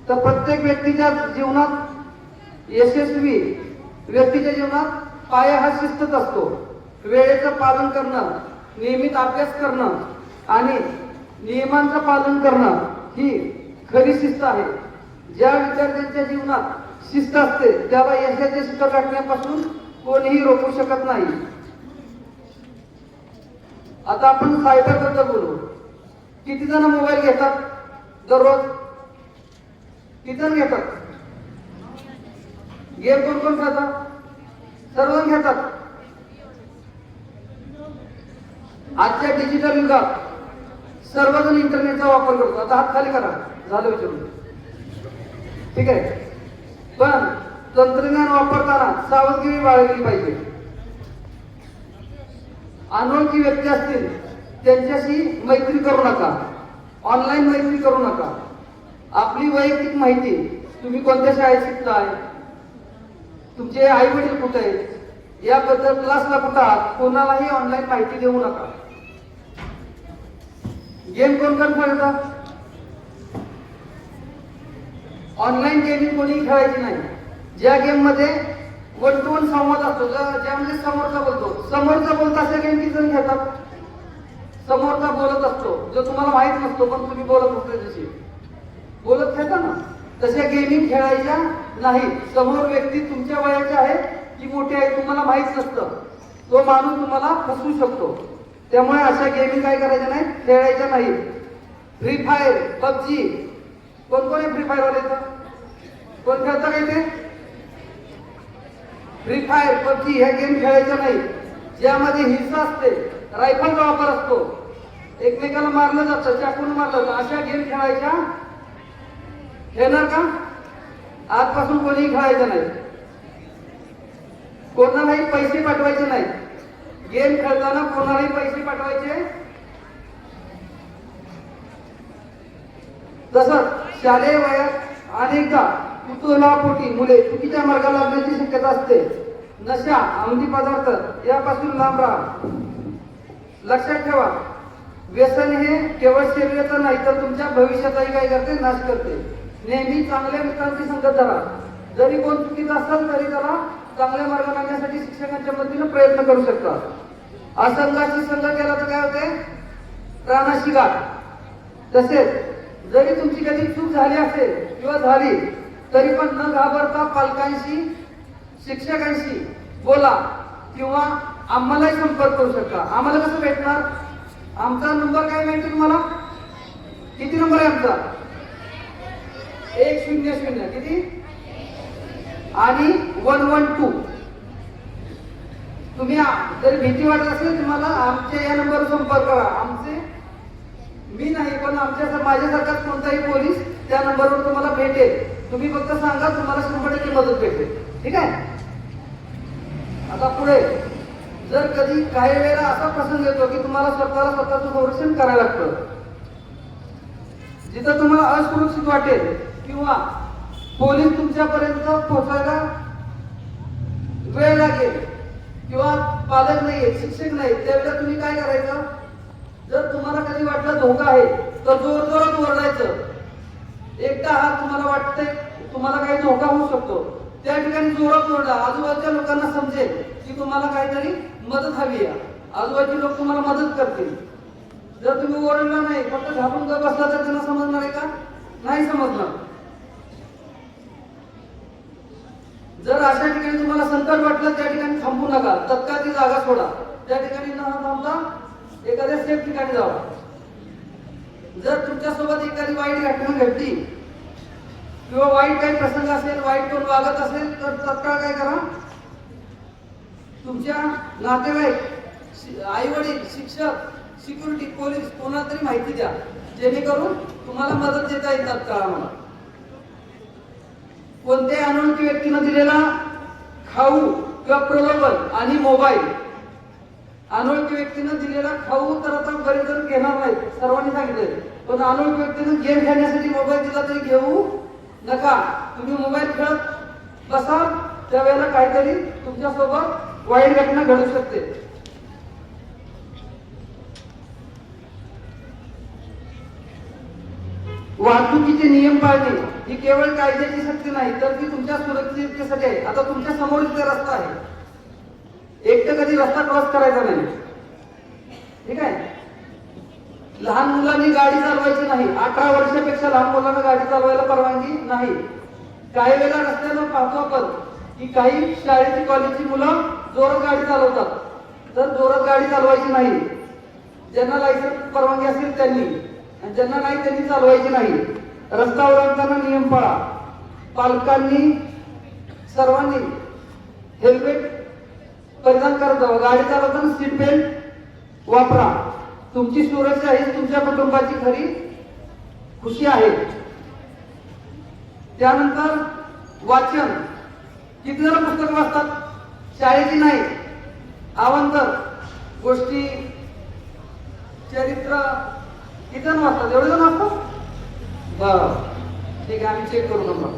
तर प्रत्येक व्यक्तीच्या जीवनात यशस्वी व्यक्तीच्या जीवनात पाया हा शिस्तच असतो. वेळेचं पालन करणं, नियमित अभ्यास करणं आणि नियमांचं पालन करणं ही खरी शिस्त आहे. ज्या विद्यार्थ्यांच्या जीवनात शिस्त असते त्याला यशाचे शिखर गाठण्यापासून कोणीही रोखू शकत नाही. आता आपण सायबर बद्दल बोलू. किती जण मोबाईल घेतात दररोज? किती जण घेतात? गेम कोण कोण खेळतात? सर्वजण घेतात. आजच्या डिजिटल युगात सर्वजण इंटरनेटचा वापर करतो. आता हात खाली करा, झालं विचारून. ठीक आहे, पण तंत्रज्ञान वापरताना सावधगिरी बाळगली पाहिजे. अनोळखी व्यक्ती असतील त्यांच्याशी मैत्री करू नका, ऑनलाईन मैत्री करू नका. आपली वैयक्तिक माहिती, तुम्ही कोणत्या शाळेत शिकताय, तुमचे आई वडील कुठे आहेत, याबद्दल क्लासला कुठं आहात, कोणालाही ऑनलाईन माहिती देऊ नका. गेम कोण कोण खेळतात? ऑनलाईन गेमिंग कोणी खेळायची नाही. ज्या गेम मध्ये वन टू वन संवाद असतो, ज्यामध्ये समोरचा बोलतो अशा गेम किती जण खेळतात? समोरचा बोलत असतो, जो तुम्हाला माहित नसतो पण तुम्ही बोलत असतो जशी बोलत खेळता ना, तशा गेमिंग खेळायच्या नाही. समोर व्यक्ती तुमच्या वयाची आहे की मोठी आहे तुम्हाला माहित नसतं, तो माणूस तुम्हाला फसवू शकतो. त्यामुळे अशा गेमिंग काय करायच्या नाही, खेळायच्या नाही. फ्री फायर, पबजी, कोण कोण आहे फ्री फायर वाले? कोण खेळता काय ते? फ्री फायर, पबजी ह्या गेम खेळायच्या नाही, ज्यामध्ये हिंसा असते, रायफलचा वापर असतो, एकमेकाला मारलं जातं, चाकून मारलं जातं. अशा गेम खेळायच्या खेळणार का? आजपासून कोणीही खेळायचं नाही. कोणालाही पैसे पाठवायचे नाही. गेम खेळताना कोणालाही पैसे पाठवायचे. तसंच शालेय वयात अनेकदा कुतूहलापोटी मुले चुकीच्या मार्गाला लागण्याची शक्यता असते. नशा, अंमली पदार्थ यापासून लांब राहा. लक्षात ठेवा, व्यसन हे केवळ शरीराचा नाही तर तुमच्या भविष्याचाही काय करते, नाश करते. नेहमी चांगल्या मित्रांची संगत धरा. जरी कोण चुकीचा असेल तरी त्याला चांगल्या मार्गाने आणण्यासाठी शिक्षकांच्या मदतीने प्रयत्न करू शकता. असंघाची संघ केला तर काय होते, प्राणाशी गाठ. तसेच जरी तुमची कधी चूक झाली असेल किंवा झाली तरी पण न घाबरता पालकांशी, शिक्षकांशी बोला किंवा आम्हालाही संपर्क करू शकता. आम्हाला कसं भेटणार, आमचा नंबर काय माहिती तुम्हाला, किती नंबर आहे आमचा, 100 किती आणि 112. तुम्ही जर भीती वाटत असेल तुम्हाला आमच्या या नंबरवर संपर्क करा. आमचे मी नाही पण आमच्या माझ्यासारखा कोणताही पोलीस त्या नंबरवर तुम्हाला भेटेल. तुम्ही फक्त सांगा, तुम्हाला 100% मदत भेटेल. ठीक आहे. आता पुढे, जर कधी काही वेळेला असा प्रसंग येतो की तुम्हाला स्वतःचं संरक्षण करायला लागतं, जिथं तुम्हाला असुरक्षित वाटेल किंवा पोलीस तुमच्यापर्यंत पोहोचायला वेळ लागेल किंवा पालक नाहीये, शिक्षक नाही, त्यावेळेला तुम्ही काय करायचं, जर तुम्हाला कधी वाटलं धोका आहे तर जोर जोरात ओरडायचं. एकटा हात तुम्हाला वाटतंय तुम्हाला काही धोका होऊ शकतो, त्या ठिकाणी जोरात ओरडा. आजूबाजूच्या लोकांना समजेल की तुम्हाला काहीतरी मदत हवी आहे. आजूबाजूचे लोक तुम्हाला मदत करतील. जर तुम्ही ओरडला नाही, फक्त घाबरून गप बसला तर त्यांना समजणार आहे का, नाही समजणार. जर अशा ठिकाणी तुम्हाला संकट वाटलं त्या ठिकाणी थांबू नका, तत्काळ ती जागा सोडा. त्या ठिकाणी न थांबता एखाद्या सेफ ठिकाणी जावा. जर तुमच्यासोबत एखादी वाईट घटना घडली किंवा वाईट काही प्रसंग असेल, वाईट कोण वागत असेल तर तत्काळ काय करा, तुमच्या नातेवाईक, आई वडील, शिक्षक, सिक्युरिटी, पोलीस कोणाला तरी माहिती द्या, जेणेकरून तुम्हाला मदत देता येईल तत्काळ. आम्हाला कोणत्याही अनोळखी व्यक्तीनं दिलेला खाऊ किंवा प्रलोभन आणि मोबाईल, अनोळखी व्यक्तीनं दिलेला खाऊ तर आता बरेच जण घेणार नाहीत, सर्वांनी सांगितलंय, पण अनोळखी व्यक्तीनं गेम खेळण्यासाठी मोबाईल दिला तरी घेऊ नका. तुम्ही मोबाईल खेळत बसा, त्यावेळेला काहीतरी तुमच्यासोबत वाईट घटना घडू शकते. वाहतुकीचे नियम पाळणे ही केवळ कायद्याची शक्ती नाही तर ती तुमच्या सुरक्षिततेसाठी आहे. आता तुमच्या समोर इथे रस्ता आहे, एकटं कधी रस्ता क्रॉस करायचा नाही. ठीक आहे. लहान मुलांनी गाडी चालवायची नाही, 18 वर्षापेक्षा लहान मुलांना गाडी चालवायला परवानगी नाही. काही वेळा रस्त्यावर पाहतो आपण की काही शाळेची, कॉलेजची मुलं जोरात गाडी चालवतात, तर जोरात गाडी चालवायची नाही. ज्यांना लायसन्स परवानगी असेल त्यांनी, आणि ज्यांना नाही त्यांनी चालवायची नाही. रस्ता ओलांडताना नियम पाळा. पालकांनी सर्वांनी हेल्मेट परिधान करत जावं. गाडी चालवताना सीट बेल्ट वापरा. तुमची सुरक्षा ही तुमच्या कुटुंबाची खरी खुशी आहे. त्यानंतर वाचन. किती जण पुस्तकं वाचतात, शाळेची नाही, अवांतर गोष्टी, चरित्र, किती जण वाचतात, एवढे जण वाचतात, बरं ठीक आहे, आम्ही चेक करू नंबर.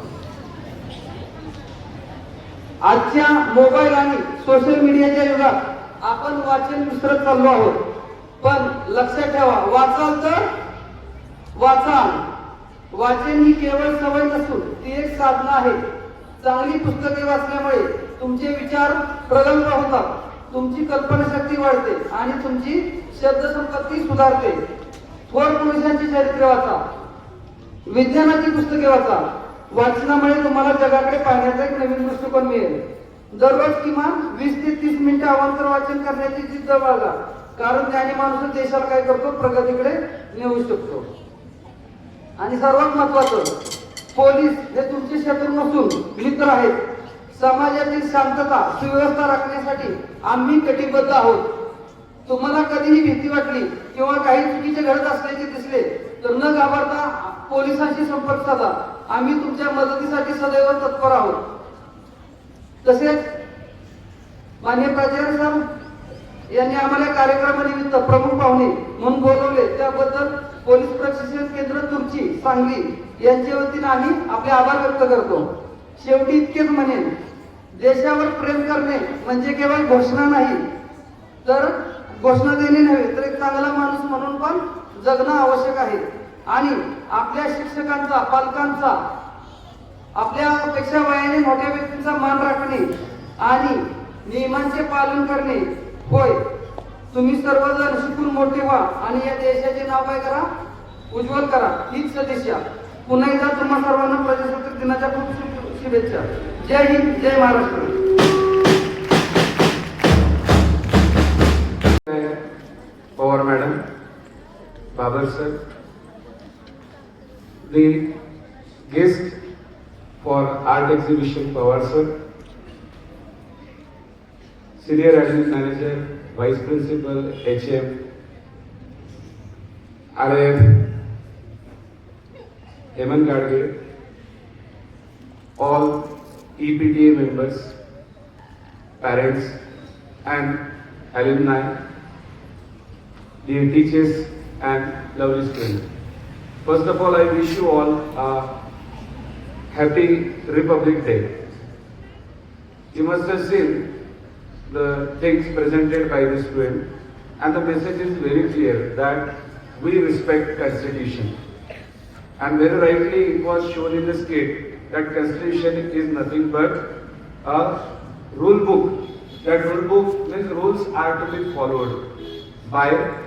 आजच्या मोबाईल आणि सोशल मीडियाच्या युगात आपण वाचन विसरत चाललो आहोत. पण लक्षात ठेवा, वाचाल तर वाचाल. वाचन ही केवळ सवय नसून ती एक साधना आहे. चांगली पुस्तके वाचल्यामुळे तुमचे विचार प्रगल्भ होतात, तुमची कल्पनाशक्ती वाढते आणि तुमची शब्दसंपत्ती सुधारते. थोर पुरुषांची चरित्रे वाचा, विज्ञानाची पुस्तके वाचा. वाचनामुळे तुम्हाला जगाकडे पाहण्याचा एक नवीन दृष्टिकोन मिळेल. दररोज किमान 20 ते 30 मिनिटं अवांतर वाचन करण्याची जिद्द बाळगा, कारण त्याने माणूस देशाला काय करतो, प्रगतीकडे नेऊ शकतो. आणि सर्वात महत्वाचं, पोलीस हे तुमचे शत्रू नसून मित्र आहेत. समाजातील शांतता, सुव्यवस्था राखण्यासाठी आम्ही कटिबद्ध आहोत. तुम्हाला कधीही भीती वाटली किंवा काही चुकीचे घडत असल्याचे दिसले तर न घाबरता पोलिसांशी संपर्क साधा. आम्ही तुमच्या मदतीसाठी सदैव तत्पर आहोत. तसेच माननीय प्राचार्य सर यांनी आम्हाला कार्यक्रमानिमित्त प्रमुख पाहुणे म्हणून बोलवले, त्याबद्दल पोलीस प्रशिक्षण केंद्र तुर्ची, सांगली यांच्या वतीने आम्ही आपले आभार व्यक्त करतो. शेवटी इतकेच म्हणेन, देशावर प्रेम करणे म्हणजे केवळ घोषणा नाही, तर घोषणा देणे नव्हे तर एक चांगला माणूस म्हणून पण जगणं आवश्यक आहे. आणि आपल्या शिक्षकांचा, पालकांचा, आपल्यापेक्षा वयाने मोठ्या व्यक्तींचा मान राखणे आणि नियमांचे पालन करणे. होय, तुम्ही सर्वजण शिकून मोठे व्हा आणि या देशाचे नाव काय करा, उज्ज्वल करा. हीच दिशा. पुन्हा एकदा तुम्हा सर्वांना प्रजासत्ताक दिनाच्या खूप शुभेच्छा. जय हिंद, जय Maharashtra. Power Madam, Babar Sir, the guest for art exhibition Pawar Sir, Senior Admin Manager, Vice Principal, HM, RF, Heman Gadge, all EPTA members, parents and alumni, dear teachers and lovely students. First of all, I wish you all a happy Republic Day. You must have seen the things presented by the student and the message is very clear that we respect Constitution. And very rightly it was shown in the skit that Constitution is nothing but a rule book. That rule book means rules are to be followed by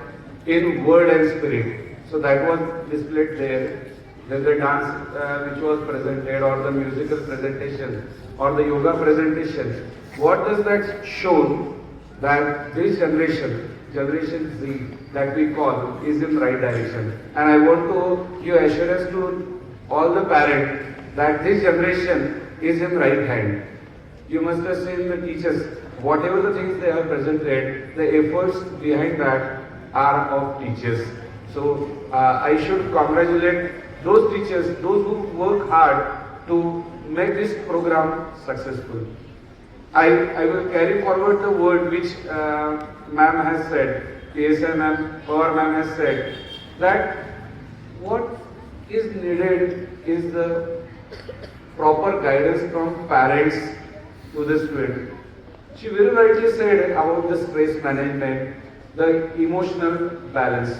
in word and spirit. So that was displayed there. Then the dance which was presented, or the musical presentation, or the yoga presentation. What does that show? That this generation Z that we call is in right direction. And I want to give assurance to all the parents that this generation is in right hand. You must have seen the teachers, whatever the things they have presented, the efforts behind that are of teachers. So I should congratulate those teachers, those who work hard to make this program successful. I will carry forward the word which ma'am has said, PSI ma'am, Power ma'am has said, that what is needed is the proper guidance from parents to the student. She very rightly said about the stress management, the emotional balance.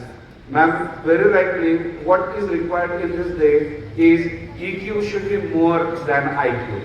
Ma'am, very rightly, what is required in this day is EQ should be more than IQ.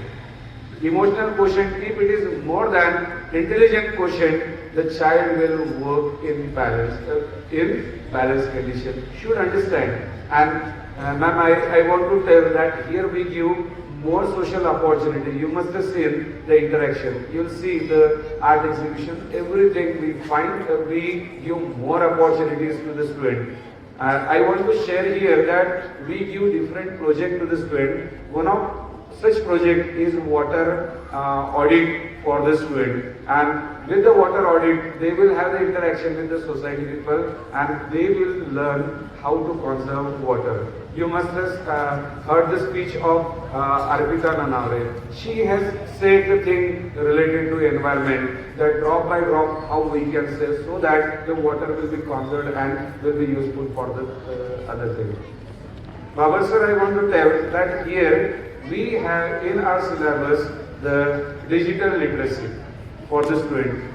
Emotional quotient, if it is more than intelligent quotient, the child will work in balanced condition. Should understand. And ma'am, I want to tell that here we give more social opportunity. You must have seen the interaction. You'll see the art exhibition, everything we find, we give more opportunities to the student. I want to share here that we give different project to the student. One of such project is water audit for the student, and with the water audit they will have the interaction with the society people and they will learn how to conserve water. You must have heard the speech of Arpita Nanavre. She has said the thing related to environment, that drop by drop how we can save so that the water will be conserved and will be useful for the other things. Babar sir, I want to tell that here we have in our syllabus the digital literacy for the student,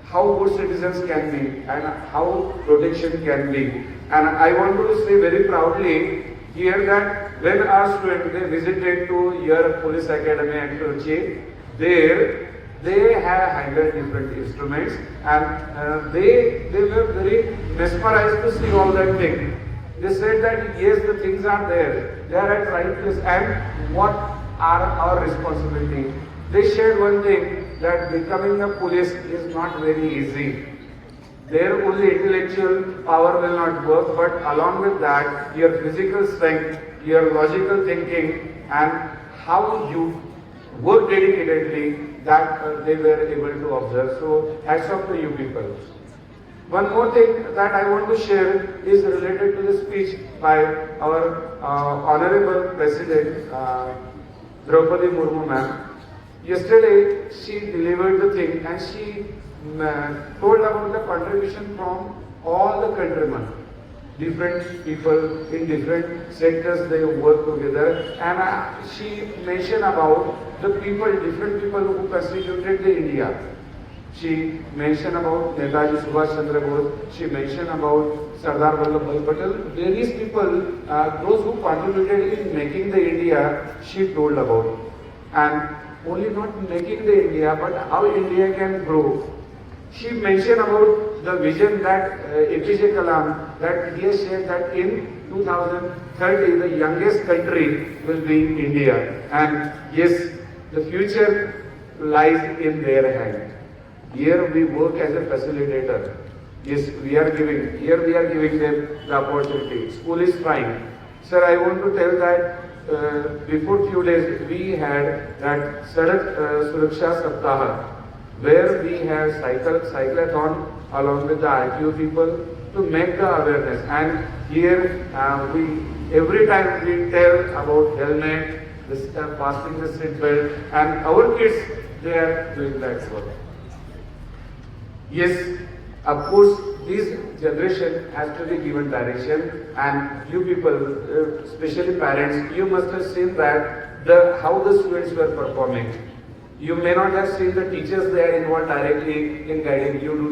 how good citizens can be and how protection can be. And I want to say very proudly here that when our students they visited to your police academy at Kochi, there they have handled different instruments and they were very mesmerized to see all that thing. They said that yes, the things are there, they are at right place, and what are our responsibility. They shared one thing, that becoming a police is not very easy. Their only intellectual power will not work, but along with that, your physical strength, your logical thinking, and how you work dedicatedly, that they were able to observe. So, hats off to you people. One more thing that I want to share is related to the speech by our Honorable President, Draupadi Murmu ma'am. Yesterday, she delivered the thing and she told about the contribution from all the countrymen. different people in different sectors, they work together. And she mentioned about the people, different people who constituted the India. She mentioned about Netaji Subhash Chandra Bose. She mentioned about Sardar Vallabhbhai Patel. Various people, those who contributed in making the India, she told about. And only not making the India, but how India can grow. She mentioned about the vision that APJ Kalam, that he has shared that in 2030 the youngest country will be India. And yes, the future lies in their hand. Here we work as a facilitator. Yes, we are giving them the opportunity. School is trying. Sir, I want to tell that before few days we had that Sadak Suraksha Saptaha, where we have cyclathon along with the RTO people to make the awareness. And here every time we tell about helmet, passing the seat belt, and our kids, they are doing that work. Yes, of course, this generation has to be given direction, and you people, especially parents, you must have seen that how the students were performing. You may not have seen the teachers there involved directly in guiding you do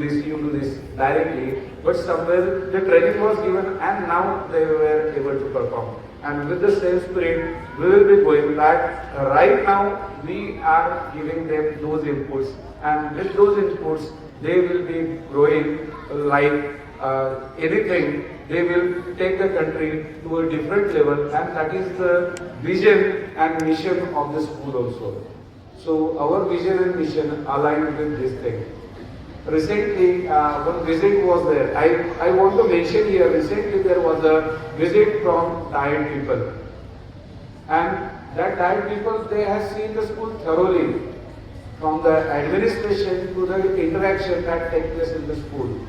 this directly, but somewhere the training was given and now they were able to perform. And with the same spirit, we will be going back. Right now, we are giving them those inputs, and with those inputs, they will be growing like anything. They will take the country to a different level, and that is the vision and mission of the school also. So our vision and mission aligned with this thing. Recently, one visit was there. I want to mention here, recently there was a visit from tired people. And that tired people, they have seen the school thoroughly. From the administration to the interaction that takes place in the school.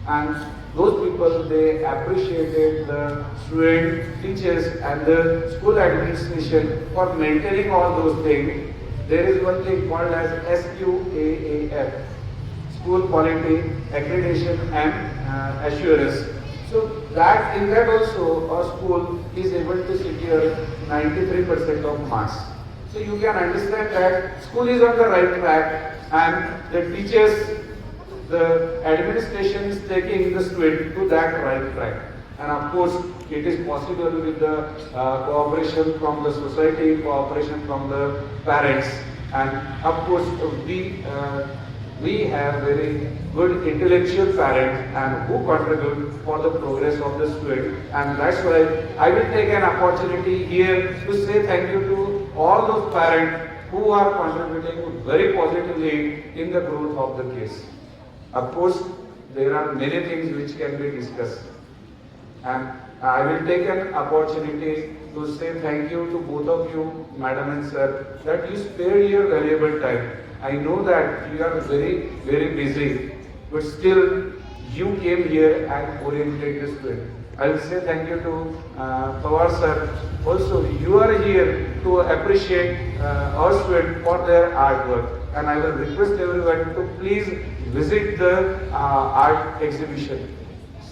And those people, they appreciated the student, teachers and the school administration for maintaining all those things. There is one thing called as SQAAF, School Quality Accreditation and Assurance. So that in that also our school is able to secure 93% of marks. So you can understand that school is on the right track, and the teachers, the administration is taking the student to that right track. And of course, it is possible with the cooperation from the society, cooperation from the parents, and of course we have very good intellectual parents and who contribute for the progress of the student. And that's why I will take an opportunity here to say thank you to all those parents who are contributing very positively in the growth of the case. Of course, there are many things which can be discussed. And I will take an opportunity to say thank you to both of you, Madam and Sir, that you spared your valuable time. I know that you are very, very busy, but still you came here and oriented the student. I will say thank you to Pawar Sir. Also, you are here to appreciate our students for their artwork. And I will request everyone to please visit the art exhibition.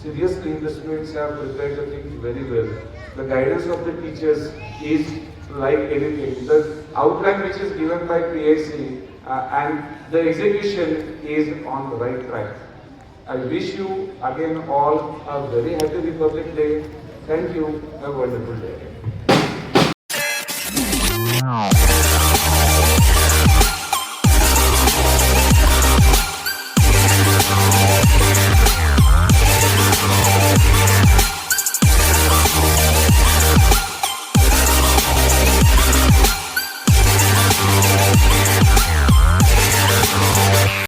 Seriously, the students have prepared the thing very well. The guidance of the teachers is like anything. The outline which is given by PIC and the execution is on the right track. I wish you again all a very happy Republic Day. Thank you. Have a wonderful day.